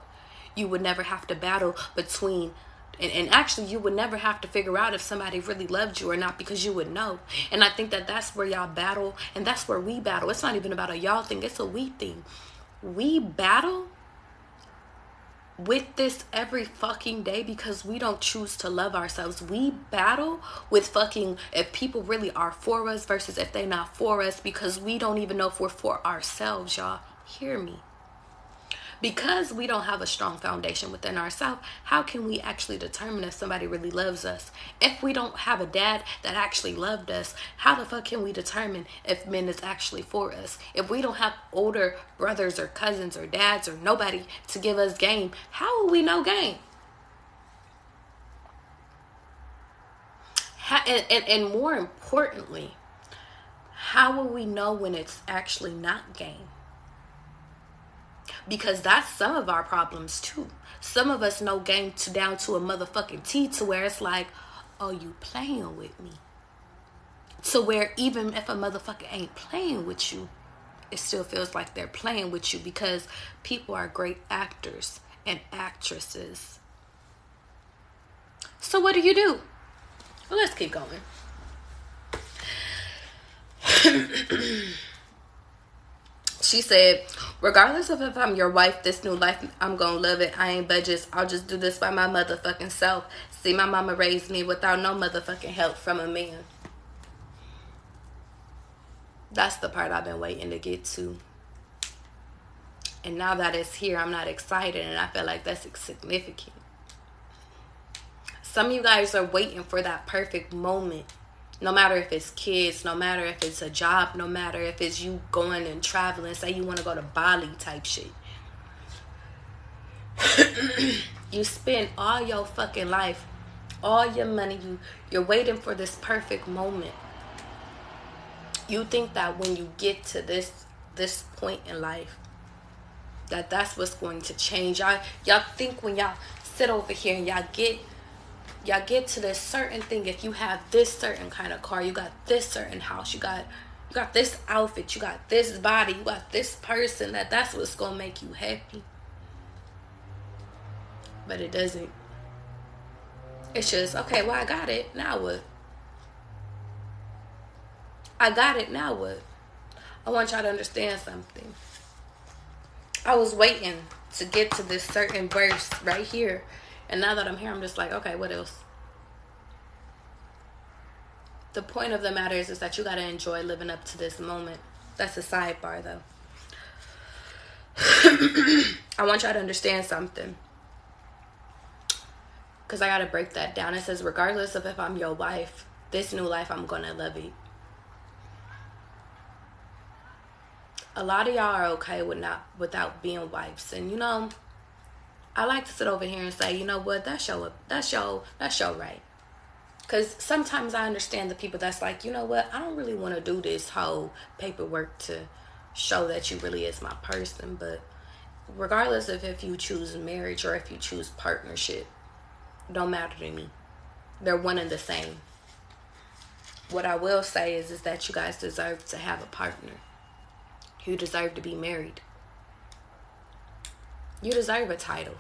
You would never have to battle between, and actually you would never have to figure out if somebody really loved you or not, because you would know. And I think that that's where y'all battle, and that's where we battle. It's not even about a y'all thing, it's a we thing. We battle with this every fucking day because we don't choose to love ourselves. We battle with fucking if people really are for us versus if they're not for us, because we don't even know if we're for ourselves, y'all. Hear me. Because we don't have a strong foundation within ourselves, how can we actually determine if somebody really loves us? If we don't have a dad that actually loved us, how the fuck can we determine if men is actually for us? If we don't have older brothers or cousins or dads or nobody to give us game, how will we know game? And more importantly, how will we know when it's actually not game? Because that's some of our problems too. Some of us know game down to a motherfucking T, to where it's like, oh, you playing with me. to where even if a motherfucker ain't playing with you, it still feels like they're playing with you, because people are great actors and actresses. So what do? Well, let's keep going. She said, regardless of if I'm your wife, this new life, I'm gonna love it. I ain't budges. I'll just do this by my motherfucking self. See, my mama raised me without no motherfucking help from a man. That's the part I've been waiting to get to. And now that it's here, I'm not excited, and I feel like that's significant. Some of you guys are waiting for that perfect moment. No matter if it's kids, no matter if it's a job, no matter if it's you going and traveling. Say you want to go to Bali type shit. You spend all your fucking life, all your money, you're waiting for this perfect moment. You think that when you get to this point in life, that's what's going to change. Y'all think when y'all sit over here and y'all get to this certain thing, if you have this certain kind of car, you got this certain house, you got this outfit, you got this body, you got this person, that's what's gonna make you happy. But it doesn't. It's just, okay, well, I got it, now what? I got it, now what? I want y'all to understand something. I was waiting to get to this certain verse right here. And now that I'm here, I'm just like, okay, what else? The point of the matter is that you got to enjoy living up to this moment. That's a sidebar, though. I want y'all to understand something, because I got to break that down. It says, regardless of if I'm your wife, this new life, I'm going to love it. A lot of y'all are okay without being wives. And, I like to sit over here and say, you know what, that's your right. Because sometimes I understand the people that's like, you know what, I don't really want to do this whole paperwork to show that you really is my person. But regardless of if you choose marriage or if you choose partnership, don't matter to me. They're one and the same. What I will say is that you guys deserve to have a partner. You deserve to be married. You deserve a title.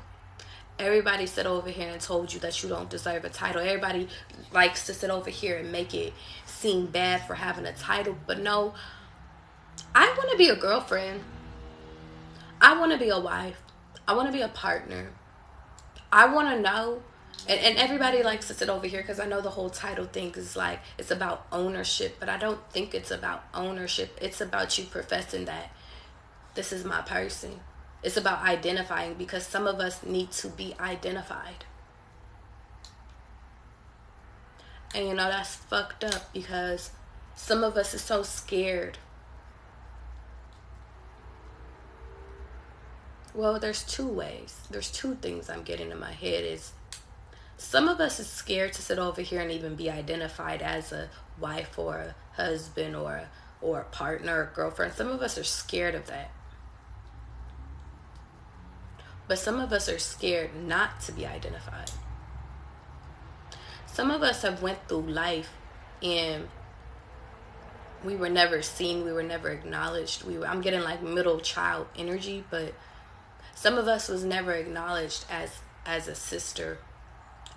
Everybody sit over here and told you that you don't deserve a title. Everybody likes to sit over here and make it seem bad for having a title. But no, I want to be a girlfriend. I want to be a wife. I want to be a partner. I want to know. And everybody likes to sit over here because I know the whole title thing is like, it's about ownership. But I don't think it's about ownership. It's about you professing that this is my person. It's about identifying, because some of us need to be identified. And that's fucked up, because some of us is so scared. Well, there's two ways. There's two things I'm getting in my head. Is some of us is scared to sit over here and even be identified as a wife or a husband or a partner or girlfriend. Some of us are scared of that. But some of us are scared not to be identified. Some of us have went through life and we were never seen. We were never acknowledged. I'm getting like middle child energy, but some of us was never acknowledged as a sister,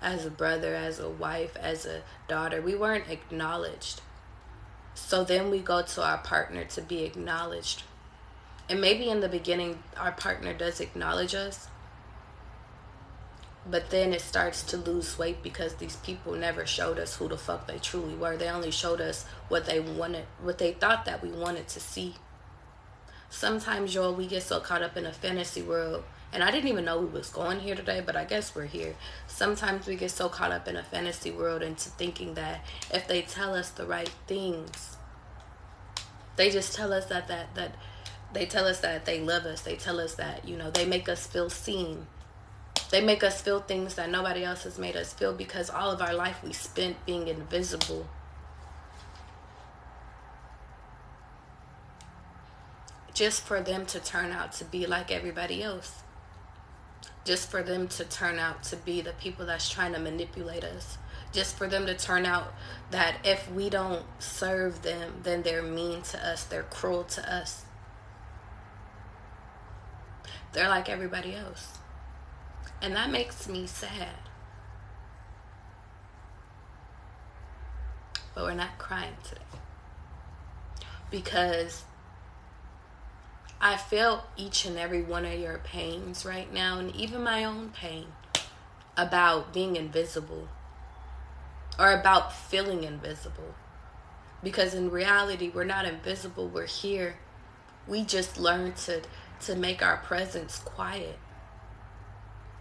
as a brother, as a wife, as a daughter. We weren't acknowledged. So then we go to our partner to be acknowledged. And maybe in the beginning, our partner does acknowledge us. But then it starts to lose weight, because these people never showed us who the fuck they truly were. They only showed us what they wanted, what they thought that we wanted to see. Sometimes, y'all, we get so caught up in a fantasy world. And I didn't even know we was going here today, but I guess we're here. Sometimes we get so caught up in a fantasy world into thinking that if they tell us the right things, they just tell us that they tell us that they love us. They tell us that, they make us feel seen. They make us feel things that nobody else has made us feel, because all of our life we spent being invisible. Just for them to turn out to be like everybody else. Just for them to turn out to be the people that's trying to manipulate us. just for them to turn out that if we don't serve them, then they're mean to us, they're cruel to us. They're like everybody else. And that makes me sad. But we're not crying today. Because I feel each and every one of your pains right now, and even my own pain, about being invisible. Or about feeling invisible. Because in reality, we're not invisible, we're here. We just learn to make our presence quiet.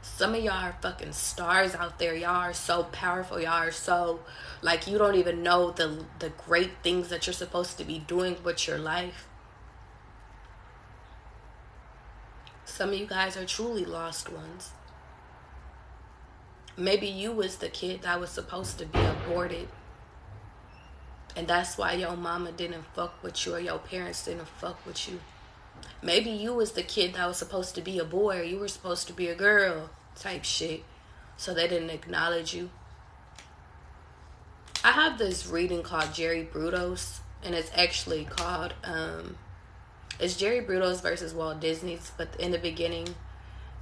Some of y'all are fucking stars out there. Y'all are so powerful. Y'all are so, like, you don't even know the great things that you're supposed to be doing with your life. Some of you guys are truly lost ones. Maybe you was the kid that was supposed to be aborted. And that's why your mama didn't fuck with you, or your parents didn't fuck with you. Maybe you was the kid that was supposed to be a boy, or you were supposed to be a girl type shit. So they didn't acknowledge you. I have this reading called Jerry Brudos. And it's actually called, it's Jerry Brudos versus Walt Disney's. But in the beginning,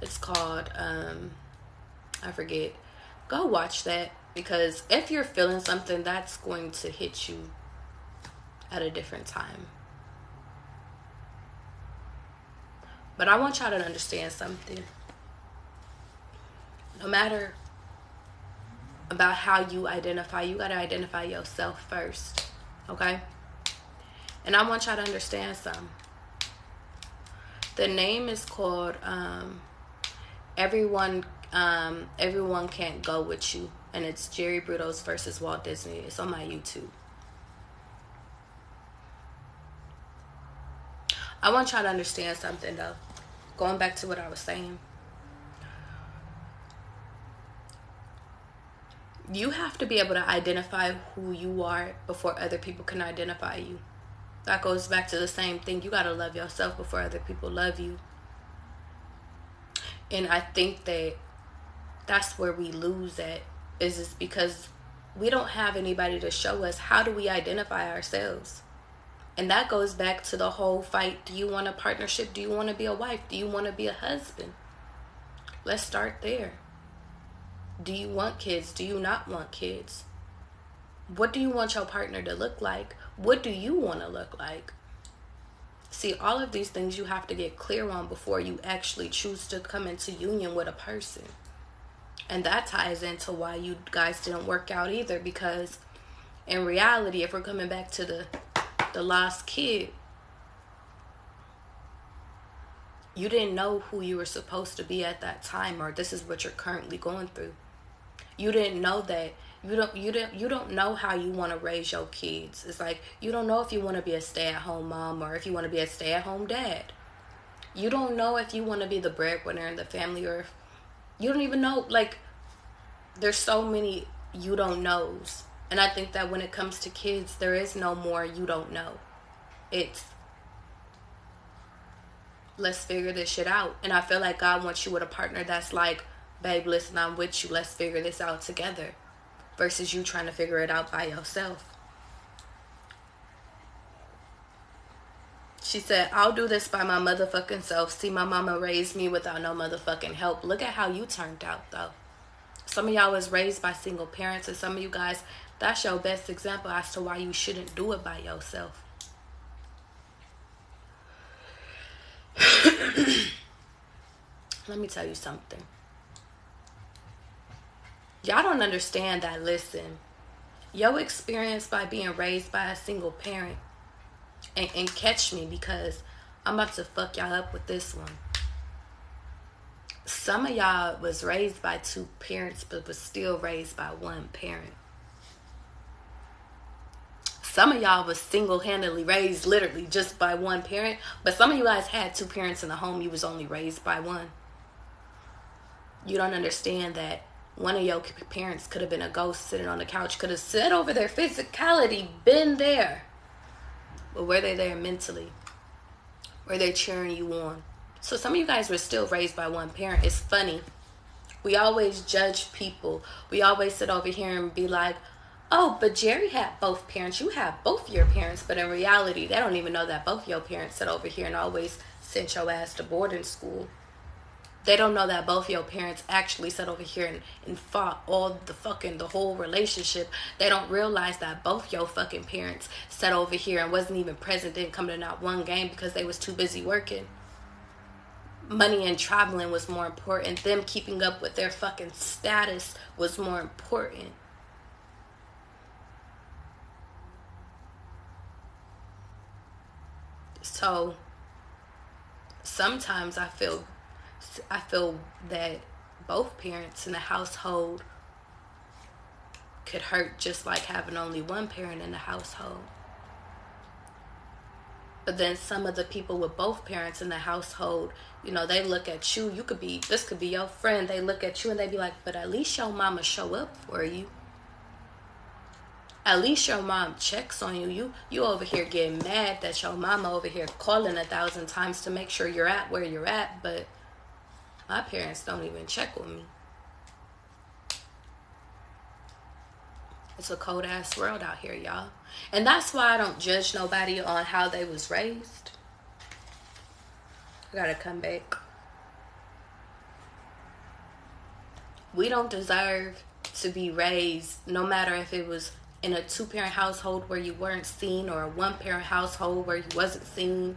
it's called, I forget. Go watch that. Because if you're feeling something, that's going to hit you at a different time. But I want y'all to understand something. No matter about how you identify, you got to identify yourself first. Okay? And I want y'all to understand something. The name is called Everyone Can't Go With You. And it's Jerry Brudos versus Walt Disney. It's on my YouTube. I want y'all to understand something, though. Going back to what I was saying. You have to be able to identify who you are before other people can identify you. That goes back to the same thing. You got to love yourself before other people love you. And I think that that's where we lose at. Is because we don't have anybody to show us how do we identify ourselves. And that goes back to the whole fight. Do you want a partnership? Do you want to be a wife? Do you want to be a husband? Let's start there. Do you want kids? Do you not want kids? What do you want your partner to look like? What do you want to look like? See, all of these things you have to get clear on before you actually choose to come into union with a person. And that ties into why you guys didn't work out either. Because in reality, if we're coming back to the lost kid, you didn't know who you were supposed to be at that time, or this is what you're currently going through. You didn't know that. You don't know how you want to raise your kids. It's like you don't know if you want to be a stay-at-home mom or if you want to be a stay-at-home dad. You don't know if you want to be the breadwinner in the family, or if you don't even know. Like, there's so many you don't knows. And I think that when it comes to kids, there is no more you don't know. It's, let's figure this shit out. And I feel like God wants you with a partner that's like, babe, listen, I'm with you. Let's figure this out together. Versus you trying to figure it out by yourself. She said, I'll do this by my motherfucking self. See, my mama raised me without no motherfucking help. Look at how you turned out, though. Some of y'all was raised by single parents, and some of you guys, that's your best example as to why you shouldn't do it by yourself. Let me tell you something. Y'all don't understand that, listen, your experience by being raised by a single parent, and catch me because I'm about to fuck y'all up with this one. Some of y'all was raised by two parents, but was still raised by one parent. Some of y'all was single-handedly raised literally just by one parent, but some of you guys had two parents in the home. You was only raised by one. You don't understand that one of your parents could have been a ghost sitting on the couch, could have sat over their physicality, been there. But were they there mentally? Were they cheering you on? So some of you guys were still raised by one parent. It's funny. We always judge people. We always sit over here and be like, oh, but Jerry had both parents. You have both your parents. But in reality, they don't even know that both your parents sit over here and always sent your ass to boarding school. They don't know that both your parents actually sat over here and fought the whole relationship. They don't realize that both your fucking parents sat over here and wasn't even present, didn't come to not one game because they was too busy working. Money and traveling was more important. Them keeping up with their fucking status was more important. So sometimes I feel that both parents in the household could hurt just like having only one parent in the household. But then some of the people with both parents in the household, you know, they look at you. This could be your friend. They look at you and they be like, but at least your mama show up for you. At least your mom checks on you. You over here getting mad that your mama over here calling 1,000 times to make sure you're at where you're at, but my parents don't even check on me. It's a cold ass world out here, y'all. And that's why I don't judge nobody on how they was raised. I gotta come back. We don't deserve to be raised, no matter if it was in a 2-parent household where you weren't seen or a 1-parent household where you wasn't seen.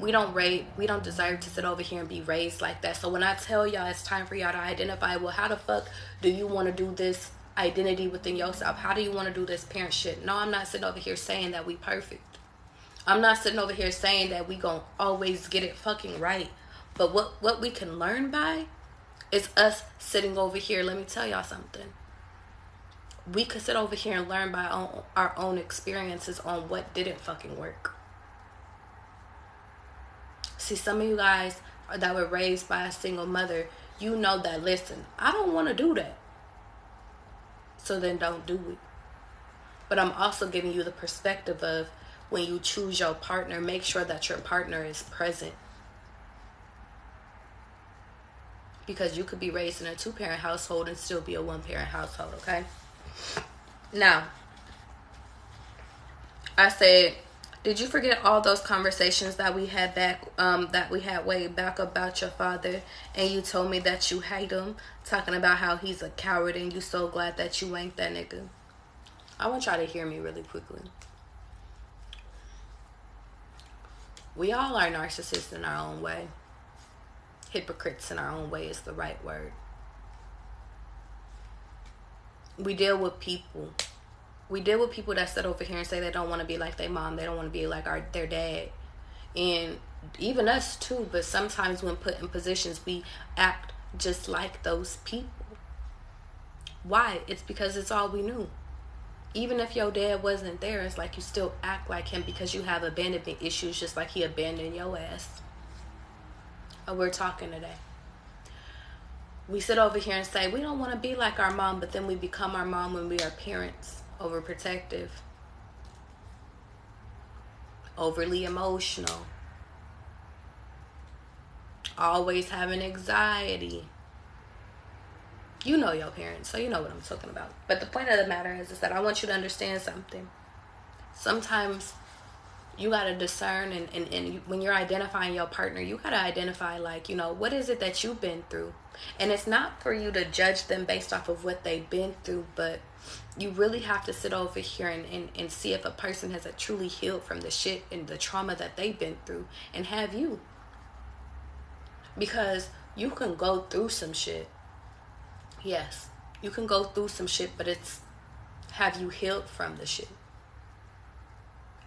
We don't deserve to sit over here and be raised like that. So when I tell y'all it's time for y'all to identify, well, how the fuck do you want to do this identity within yourself? How do you want to do this parent shit? No, I'm not sitting over here saying that we perfect. I'm not sitting over here saying that we gonna always get it fucking right. But what we can learn by is us sitting over here. Let me tell y'all something. We could sit over here and learn by our own experiences on what didn't fucking work. See, some of you guys that were raised by a single mother, you know that, listen, I don't want to do that. So then don't do it. But I'm also giving you the perspective of when you choose your partner, make sure that your partner is present. Because you could be raised in a 2-parent household and still be a 1-parent household, okay? Now, I said, did you forget all those conversations that we had way back about your father, and you told me that you hate him, talking about how he's a coward and you so glad that you ain't that nigga? I want y'all to hear me really quickly. We all are narcissists in our own way. Hypocrites in our own way is the right word. We deal with people. We deal with people that sit over here and say they don't want to be like their mom. They don't want to be like their dad. And even us too. But sometimes when put in positions, we act just like those people. Why? It's because it's all we knew. Even if your dad wasn't there, it's like you still act like him because you have abandonment issues just like he abandoned your ass. Oh, we're talking today. We sit over here and say we don't want to be like our mom, but then we become our mom when we are parents. Overprotective, overly emotional, always having anxiety. You know your parents, so you know what I'm talking about. But the point of the matter is that I want you to understand something. Sometimes you got to discern, and when you're identifying your partner, you got to identify, like, you know, what is it that you've been through? And it's not for you to judge them based off of what they've been through, but you really have to sit over here and see if a person has truly healed from the shit and the trauma that they've been through, and have you. Because you can go through some shit. Yes, you can go through some shit, but it's, have you healed from the shit?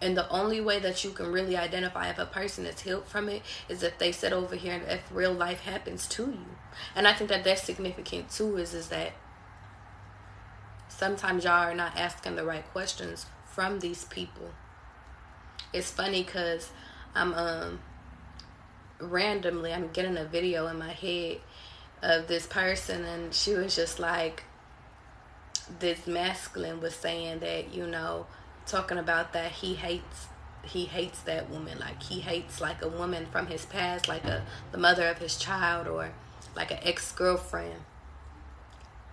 And the only way that you can really identify if a person is healed from it is if they sit over here and if real life happens to you. And I think that that's significant too, is that sometimes y'all are not asking the right questions from these people. It's funny because I'm getting a video in my head of this person, and she was just like, this masculine was saying that, you know, talking about that he hates that woman, like he hates like a woman from his past, like the mother of his child, or like an ex-girlfriend.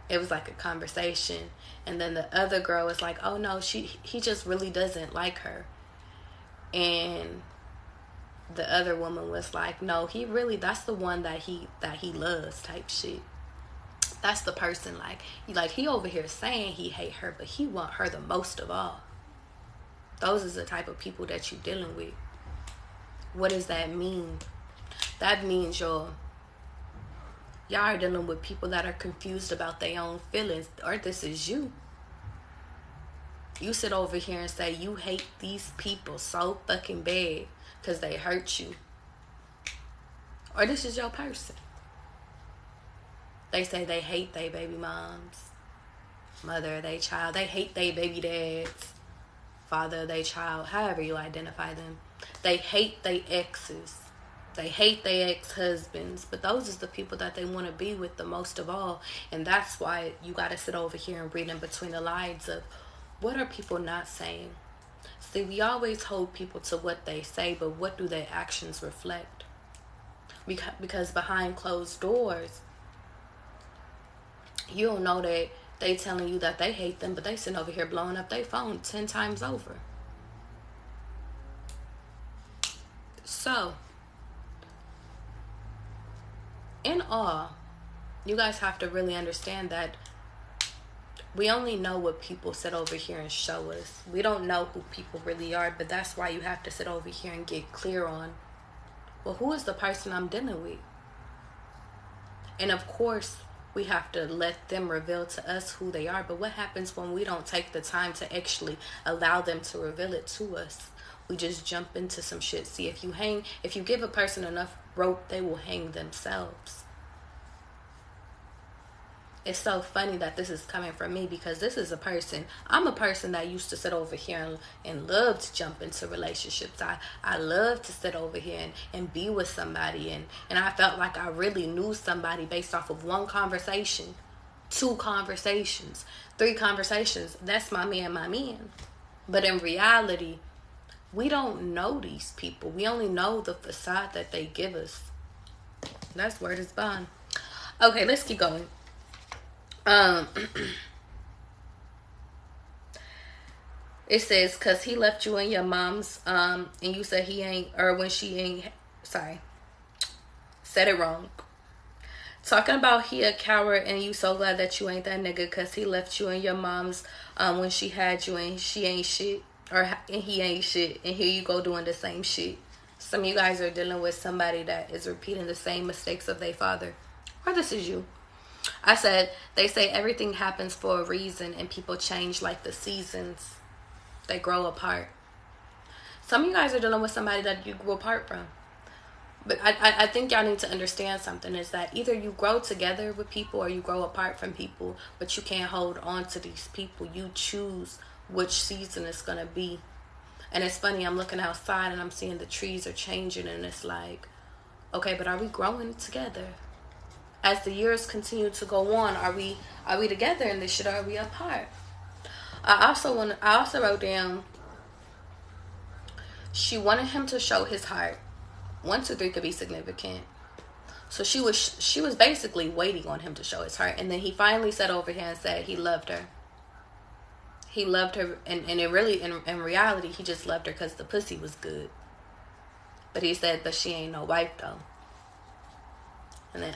It was like a conversation. And then the other girl was like, oh no, he just really doesn't like her. And the other woman was like, no, that's the one that he loves type shit. That's the person, like he over here saying he hate her, but he want her the most of all. Those is the type of people that you dealing with. What does that mean? That means y'all are dealing with people that are confused about their own feelings, or this is you. You sit over here and say you hate these people so fucking bad because they hurt you. Or this is your person. They say they hate their baby moms, mother of their child. They hate their baby dads, father of their child, however you identify them. They hate their exes. They hate their ex-husbands. But those is the people that they want to be with the most of all. And that's why you got to sit over here and read in between the lines of what are people not saying. See, we always hold people to what they say, but what do their actions reflect? Because behind closed doors, you don't know that they telling you that they hate them, but they sitting over here blowing up their phone 10 times over. So, in all, you guys have to really understand that we only know what people sit over here and show us. We don't know who people really are, but that's why you have to sit over here and get clear on, well, who is the person I'm dealing with? And of course, we have to let them reveal to us who they are. But what happens when we don't take the time to actually allow them to reveal it to us? We just jump into some shit. See, if you give a person enough rope, they will hang themselves. It's so funny that this is coming from me, because this is I'm a person that used to sit over here and love to jump into relationships. I love to sit over here and be with somebody, and I felt like I really knew somebody based off of one conversation, 2 conversations, 3 conversations. That's my man. But in reality, we don't know these people. We only know the facade that they give us. That's word is bond. Okay, let's keep going. It says, cause he left you and your mom's, and you said he ain't, or when she ain't, sorry, said it wrong. Talking about he a coward and you so glad that you ain't that nigga, cause he left you and your mom's, when she had you and she ain't shit, and he ain't shit, and here you go doing the same shit. Some of you guys are dealing with somebody that is repeating the same mistakes of their father, or this is you. I said, they say everything happens for a reason, and people change like the seasons. They grow apart. Some of you guys are dealing with somebody that you grew apart from. But I think y'all need to understand something, is that either you grow together with people or you grow apart from people, but you can't hold on to these people. You choose which season it's going to be. And it's funny, I'm looking outside and I'm seeing the trees are changing, and it's like, okay, but are we growing together? As the years continue to go on, are we together in this shit, or are we apart? I also wrote down, she wanted him to show his heart. 1, 2, 3 could be significant. So she was basically waiting on him to show his heart, and then he finally sat over here and said he loved her. He loved her, and it really, in reality, he just loved her because the pussy was good. But he said, but she ain't no wife though. And then,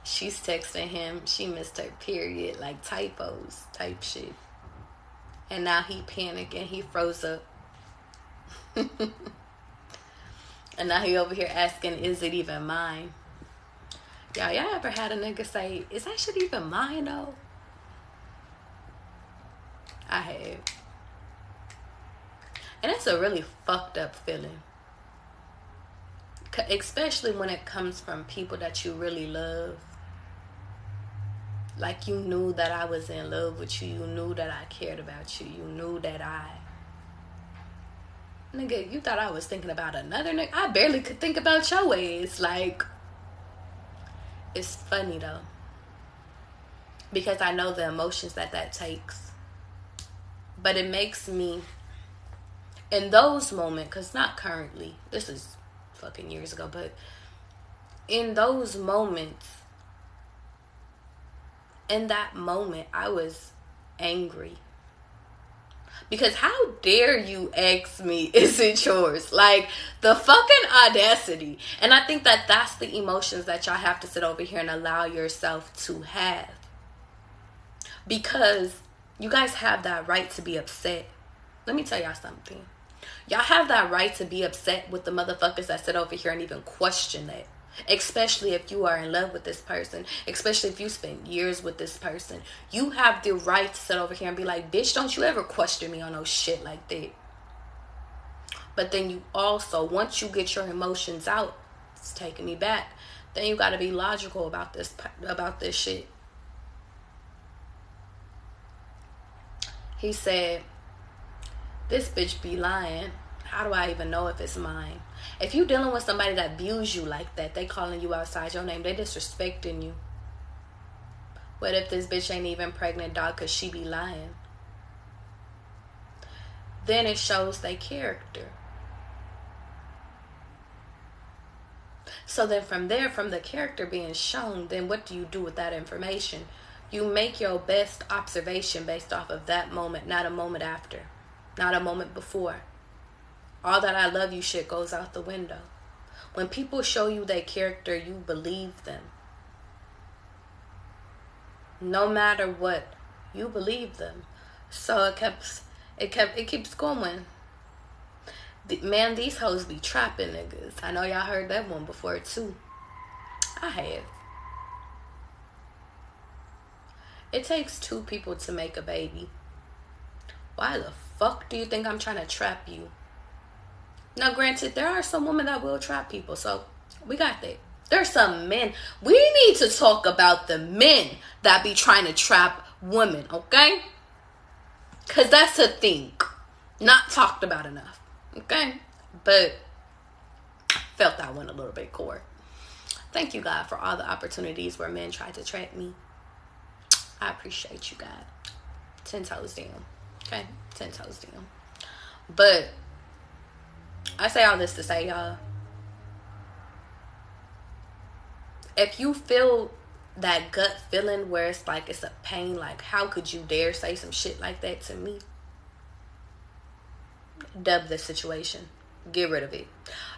she's texting him, she missed her period, like typos type shit. And now he panicked and he froze up. And now he over here asking, is it even mine? Y'all ever had a nigga say, is that shit even mine though? I have. And it's a really fucked up feeling. Especially when it comes from people that you really love. Like, you knew that I was in love with you. You knew that I cared about you. You knew that nigga, you thought I was thinking about another nigga? I barely could think about your ass. Like, it's funny though, because I know the emotions that takes. But it makes me, in those moments, because not currently, this is fucking years ago, but in those moments, in that moment, I was angry. Because how dare you ask me, is it yours? Like, the fucking audacity. And I think that that's the emotions that y'all have to sit over here and allow yourself to have. Because you guys have that right to be upset. Let me tell y'all something. Y'all have that right to be upset with the motherfuckers that sit over here and even question that. Especially if you are in love with this person. Especially if you spent years with this person. You have the right to sit over here and be like, bitch, don't you ever question me on no shit like that. But then you also, once you get your emotions out, it's taking me back, then you got to be logical about this shit. He said, this bitch be lying. How do I even know if it's mine? If you dealing with somebody that views you like that, they calling you outside your name, they disrespecting you. What if this bitch ain't even pregnant, dog, because she be lying? Then it shows their character. So then from there, from the character being shown, then what do you do with that information? You make your best observation based off of that moment, not a moment after, not a moment before. All that I love you shit goes out the window. When people show you their character, you believe them. No matter what, you believe them. So it keeps going. Man, these hoes be trapping niggas. I know y'all heard that one before too. I have. It takes two people to make a baby. Why the fuck do you think I'm trying to trap you? Now, granted, there are some women that will trap people, so we got that. There's some men. We need to talk about the men that be trying to trap women, okay? Because that's a thing. Not talked about enough, okay? But felt that one a little bit core. Thank you, God, for all the opportunities where men tried to trap me. I appreciate you, God. 10 toes down, okay? 10 toes down. But I say all this to say, y'all, if you feel that gut feeling where it's like it's a pain, like how could you dare say some shit like that to me? Dub the situation. Get rid of it.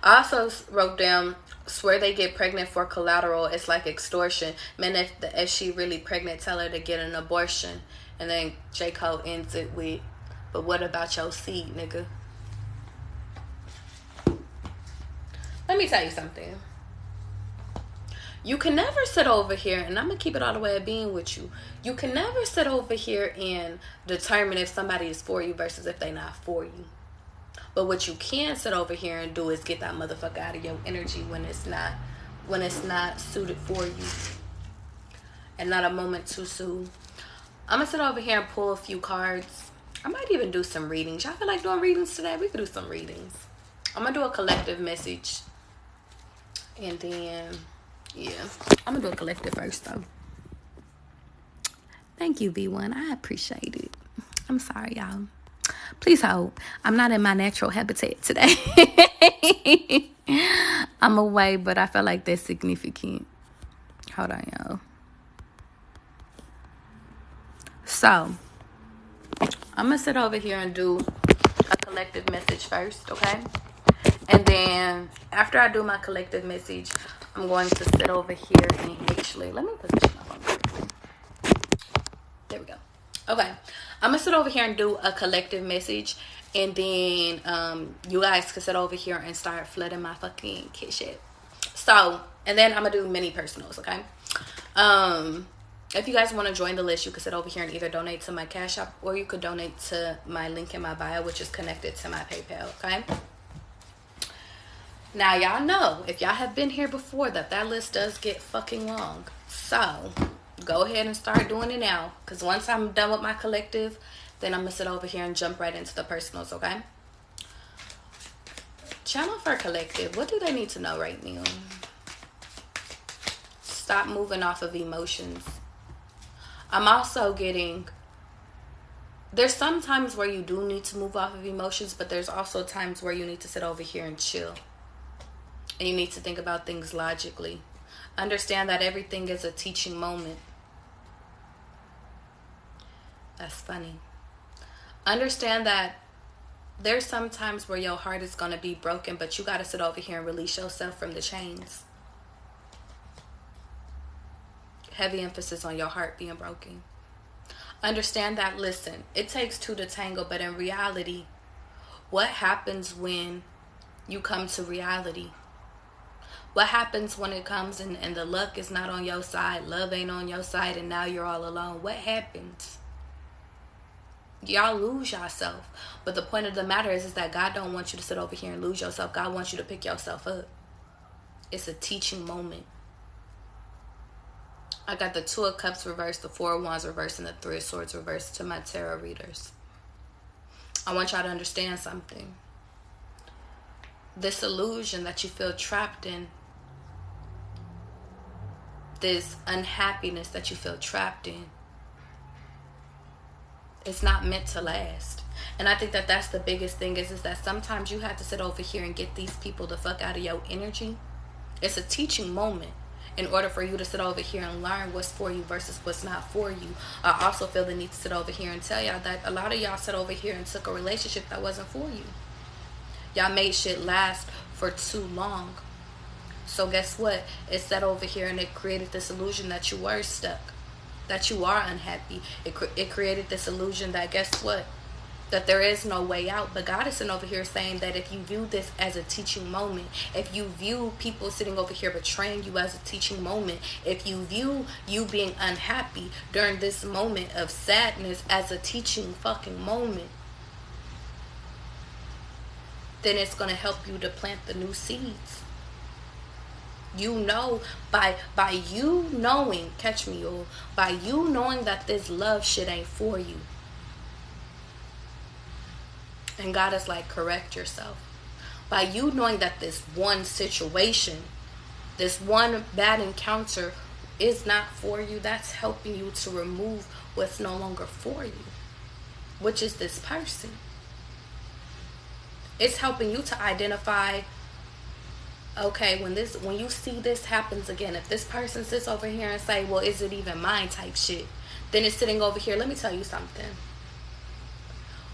I also wrote down, swear they get pregnant for collateral. It's like extortion. Man, if she really pregnant, tell her to get an abortion. And then J. Cole ends it with, but what about your seed, nigga? Let me tell you something. You can never sit over here, and I'm going to keep it all the way at being with you. You can never sit over here and determine if somebody is for you versus if they're not for you. But what you can sit over here and do is get that motherfucker out of your energy when it's not suited for you. And not a moment too soon. I'm going to sit over here and pull a few cards. I might even do some readings. Y'all feel like doing readings today? We could do some readings. I'm going to do a collective message. And then, yeah. I'm going to do a collective first, though. Thank you, V1. I appreciate it. I'm sorry, y'all. Please hold. I'm not in my natural habitat today. I'm away, but I feel like that's significant. Hold on, y'all. So, I'm going to sit over here and do a collective message first, okay? And then, after I do my collective message, I'm going to sit over here and actually, let me position my phone quickly. There we go. Okay. I'm going to sit over here and do a collective message. And then you guys can sit over here and start flooding my fucking kitchen. So, and then I'm going to do mini personals, okay? If you guys want to join the list, you can sit over here and either donate to my Cash App or you could donate to my link in my bio, which is connected to my PayPal, okay? Now, y'all know, if y'all have been here before, that list does get fucking long. So, go ahead and start doing it now. Because once I'm done with my collective, then I'm going to sit over here and jump right into the personals, okay? Channel for collective. What do they need to know right now? Stop moving off of emotions. I'm also getting... There's some times where you do need to move off of emotions, but there's also times where you need to sit over here and chill. And you need to think about things logically. Understand that everything is a teaching moment. That's funny. Understand that there's some times where your heart is going to be broken, but you got to sit over here and release yourself from the chains. Heavy emphasis on your heart being broken. Understand that, listen, it takes two to tango, but in reality, what happens when you come to reality? What happens when it comes and the luck is not on your side, love ain't on your side, and now you're all alone? What happens? Y'all lose yourself. But the point of the matter is that God don't want you to sit over here and lose yourself. God wants you to pick yourself up. It's a teaching moment. I got the Two of Cups reversed, the Four of Wands reversed, and the Three of Swords reversed to my tarot readers. I want y'all to understand something. This illusion that you feel trapped in, this unhappiness that you feel trapped in, it's not meant to last. And I think that that's the biggest thing is that sometimes you have to sit over here and get these people the fuck out of your energy. It's a teaching moment in order for you to sit over here and learn what's for you versus what's not for you. I also feel the need to sit over here and tell y'all that a lot of y'all sat over here and took a relationship that wasn't for you. Y'all made shit last for too long. So guess what? It sat over here and it created this illusion that you were stuck, that you are unhappy. It created this illusion that, guess what? That there is no way out. But God is sitting over here saying that if you view this as a teaching moment, if you view people sitting over here betraying you as a teaching moment, if you view you being unhappy during this moment of sadness as a teaching fucking moment, then it's going to help you to plant the new seeds. You know, by you knowing, catch me, y'all, by you knowing that this love shit ain't for you. And God is like, correct yourself. By you knowing that this one situation, this one bad encounter is not for you, that's helping you to remove what's no longer for you, which is this person. It's helping you to identify, okay, when you see this happens again, if this person sits over here and say, well, is it even mine type shit, then it's sitting over here. Let me tell you something.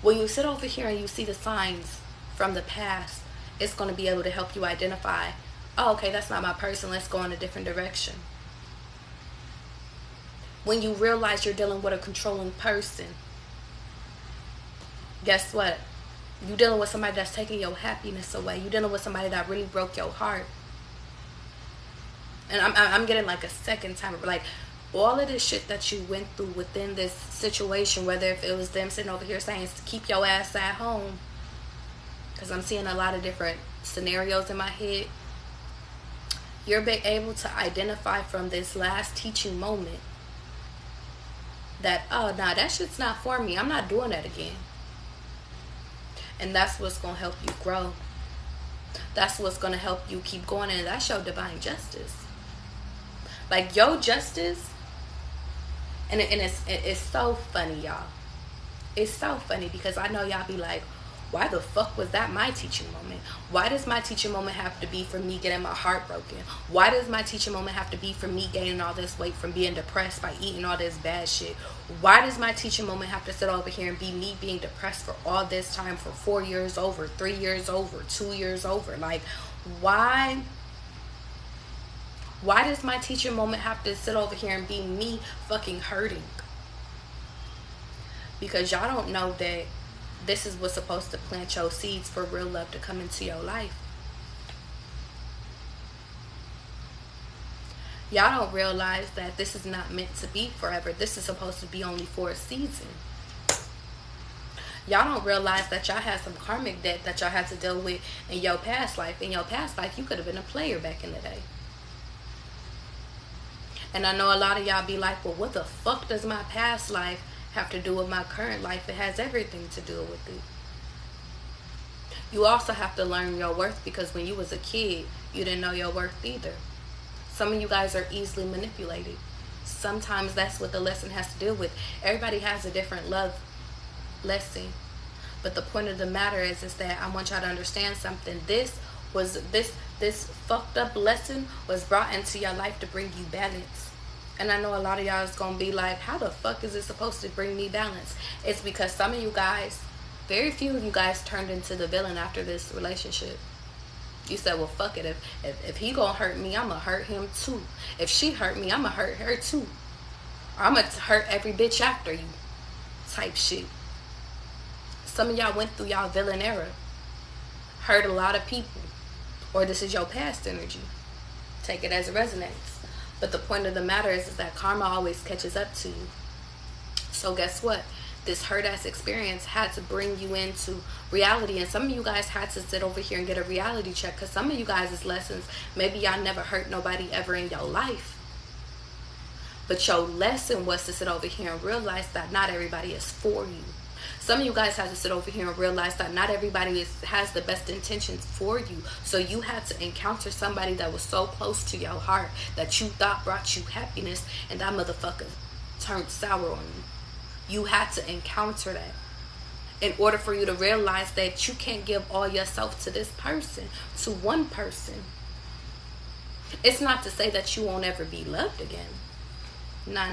When you sit over here and you see the signs from the past, it's going to be able to help you identify, oh, okay, that's not my person. Let's go in a different direction. When you realize you're dealing with a controlling person, guess what? You're dealing with somebody that's taking your happiness away. You're dealing with somebody that really broke your heart. And I'm getting like a second time, like all of this shit that you went through within this situation, whether if it was them sitting over here saying keep your ass at home, because I'm seeing a lot of different scenarios in my head. You're being able to identify from this last teaching moment that, oh, nah, that shit's not for me. I'm not doing that again. And that's what's going to help you grow. That's what's going to help you keep going. And that's your divine justice. Like, your justice. And it's so funny, y'all. It's so funny because I know y'all be like, why the fuck was that my teaching moment? Why does my teaching moment have to be for me getting my heart broken? Why does my teaching moment have to be for me gaining all this weight from being depressed by eating all this bad shit? Why does my teaching moment have to sit over here and be me being depressed for all this time, for 4 years over, 3 years over, 2 years over? Like, why does my teaching moment have to sit over here and be me fucking hurting? Because y'all don't know that this is what's supposed to plant your seeds for real love to come into your life. Y'all don't realize that this is not meant to be forever. This is supposed to be only for a season. Y'all don't realize that y'all had some karmic debt that y'all had to deal with in your past life. In your past life, you could have been a player back in the day. And I know a lot of y'all be like, well, what the fuck does my past life have to do with my current life? It has everything to do with it. You also have to learn your worth, because when you was a kid, you didn't know your worth either. Some of you guys are easily manipulated. Sometimes that's what the lesson has to deal with. Everybody has a different love lesson. But the point of the matter is that I want y'all to understand something. This Was this fucked up lesson was brought into your life to bring you balance. And I know a lot of y'all is gonna be like, how the fuck is it supposed to bring me balance? It's because some of you guys, very few of you guys, turned into the villain after this relationship. You said, well, fuck it. If he gonna hurt me, I'm gonna hurt him too. If she hurt me, I'm gonna hurt her too. Or I'm gonna hurt every bitch after you. Type shit. Some of y'all went through y'all villain era. Hurt a lot of people. Or this is your past energy. Take it as it resonates. But the point of the matter is that karma always catches up to you. So guess what? This hurt ass experience had to bring you into reality, and some of you guys had to sit over here and get a reality check, because some of you guys' lessons, maybe y'all never hurt nobody ever in your life, but your lesson was to sit over here and realize that not everybody is for you. Some of you guys had to sit over here and realize that not everybody has the best intentions for you. So you had to encounter somebody that was so close to your heart that you thought brought you happiness, and that motherfucker turned sour on you. You had to encounter that in order for you to realize that you can't give all yourself to this person, to one person. It's not to say that you won't ever be loved again. Nah.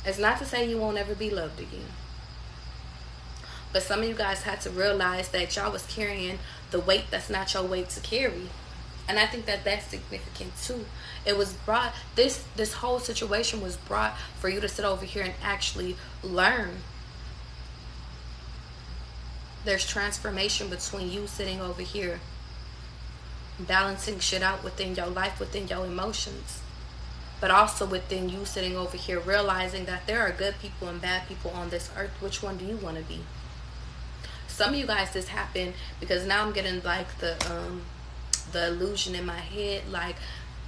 It's not to say you won't ever be loved again. But some of you guys had to realize that y'all was carrying the weight that's not your weight to carry. And I think that that's significant too. It was brought, this whole situation was brought for you to sit over here and actually learn. There's transformation between you sitting over here, balancing shit out within your life, within your emotions, but also within you sitting over here realizing that there are good people and bad people on this earth. Which one do you want to be? Some of you guys, this happened because now I'm getting like the illusion in my head, like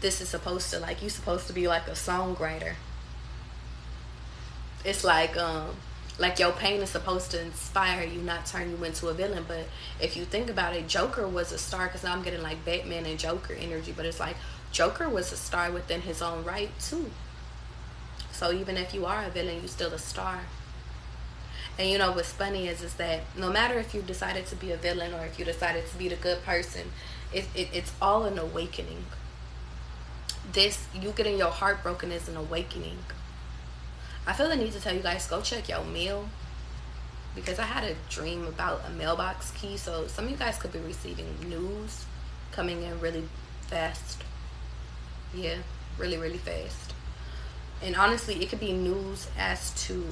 this is supposed to, like, you supposed to be like a songwriter. It's like your pain is supposed to inspire you, not turn you into a villain. But if you think about it, Joker was a star, because now I'm getting like Batman and Joker energy, but it's like Joker was a star within his own right too. So even if you are a villain, you're still a star. And you know what's funny is that no matter if you decided to be a villain or if you decided to be the good person, it's all an awakening. This, you getting your heart broken, is an awakening. I feel the need to tell you guys, go check your mail, because I had a dream about a mailbox key. So some of you guys could be receiving news coming in really fast. Yeah, really, really fast. And honestly, it could be news as to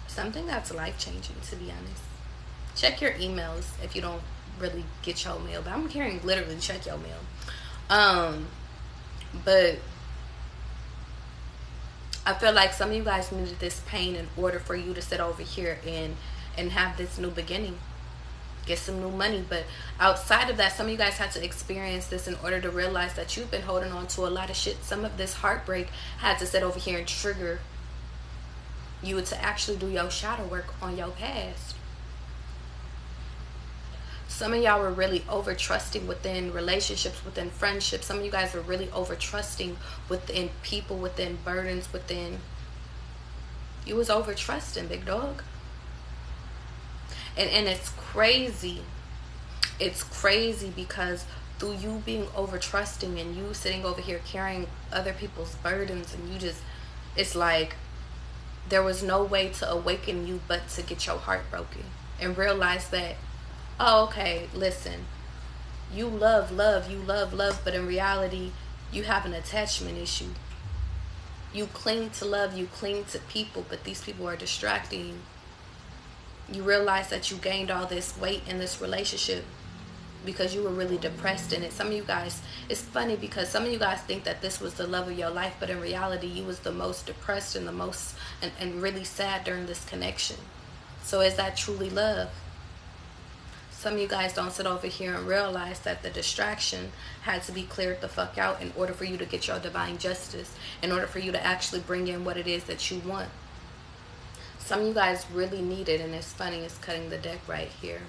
something that's life-changing, to be honest. Check your emails if you don't really get your mail, but I'm hearing literally check your mail. But I feel like some of you guys needed this pain in order for you to sit over here and have this new beginning, get some new money. But outside of that, some of you guys had to experience this in order to realize that you've been holding on to a lot of shit. Some of this heartbreak had to sit over here and trigger you to actually do your shadow work on your past. Some of y'all were really over trusting within relationships, within friendships. Some of you guys were really over trusting within people, within burdens, within. You was over trusting, big dog. And it's crazy. It's crazy because through you being over trusting and you sitting over here carrying other people's burdens, and you just, it's like there was no way to awaken you but to get your heart broken and realize that, oh, okay, listen, you love, but in reality, you have an attachment issue. You cling to love, you cling to people, but these people are distracting you. You realize that you gained all this weight in this relationship because you were really depressed in it. Some of you guys, it's funny because some of you guys think that this was the love of your life, but in reality, you was the most depressed and the most, and really sad during this connection. So is that truly love? Some of you guys don't sit over here and realize that the distraction had to be cleared the fuck out in order for you to get your divine justice, in order for you to actually bring in what it is that you want. Some of you guys really need it, and it's funny, it's cutting the deck right here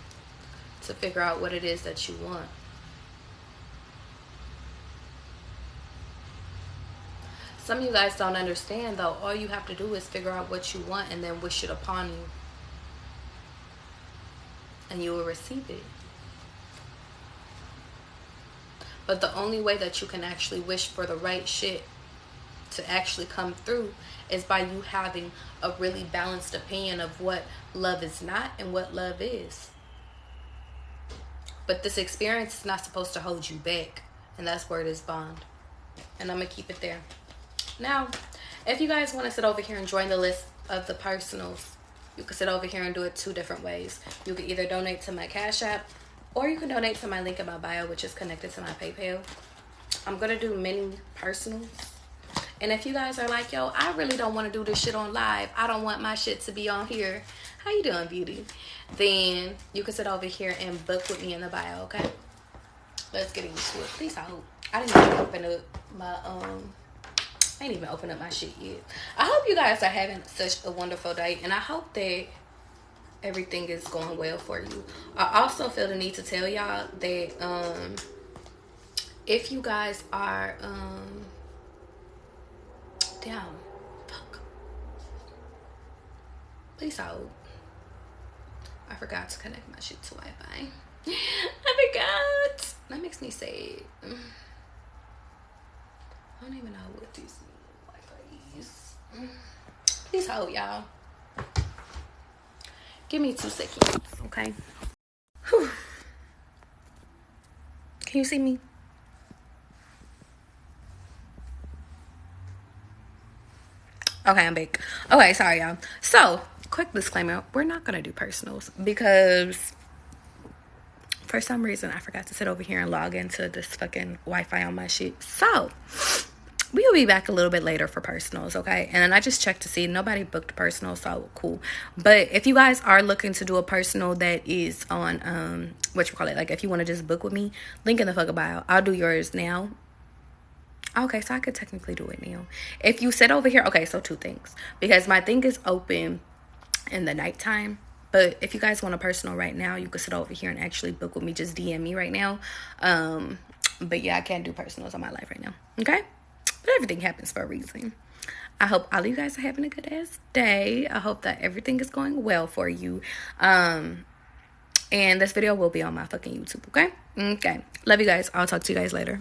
to figure out what it is that you want. Some of you guys don't understand though. All you have to do is figure out what you want and then wish it upon you. and you will receive it. But the only way that you can actually wish for the right shit to actually come through is by you having a really balanced opinion of what love is not and what love is. But this experience is not supposed to hold you back, and that's where it is bond. And I'm gonna keep it there. Now, if you guys want to sit over here and join the list of the personals, you can sit over here and do it 2 different ways. You can either donate to my Cash App, or you can donate to my link in my bio, which is connected to my PayPal. I'm gonna do many personals. And if you guys are like, yo, I really don't want to do this shit on live, I don't want my shit to be on here, how you doing, beauty? Then you can sit over here and book with me in the bio, okay? Let's get into it. Please, I hope. I didn't even open up my I ain't even opened up my shit yet. I hope you guys are having such a wonderful day, and I hope that everything is going well for you. I also feel the need to tell y'all that if you guys are damn, fuck. Please hold. I forgot to connect my shit to Wi-Fi. I forgot. That makes me sad. I don't even know what these Wi-Fi is. Please hold, y'all. Give me 2 seconds, okay? Whew. Can you see me? Okay, I'm back. Okay, sorry, y'all. So, quick disclaimer. We're not going to do personals because for some reason I forgot to sit over here and log into this fucking Wi-Fi on my shit. So, we'll be back a little bit later for personals, okay? And then I just checked to see nobody booked personal, so cool. But if you guys are looking to do a personal that is on, like if you want to just book with me, link in the fucking bio. I'll do yours now. Okay, so I could technically do it now. If you sit over here, okay, so 2 things. Because my thing is open in the nighttime. But if you guys want a personal right now, you can sit over here and actually book with me. Just DM me right now. But yeah, I can't do personals on my life right now. Okay? But everything happens for a reason. I hope all of you guys are having a good ass day. I hope that everything is going well for you. And this video will be on my fucking YouTube, okay? Okay. Love you guys. I'll talk to you guys later.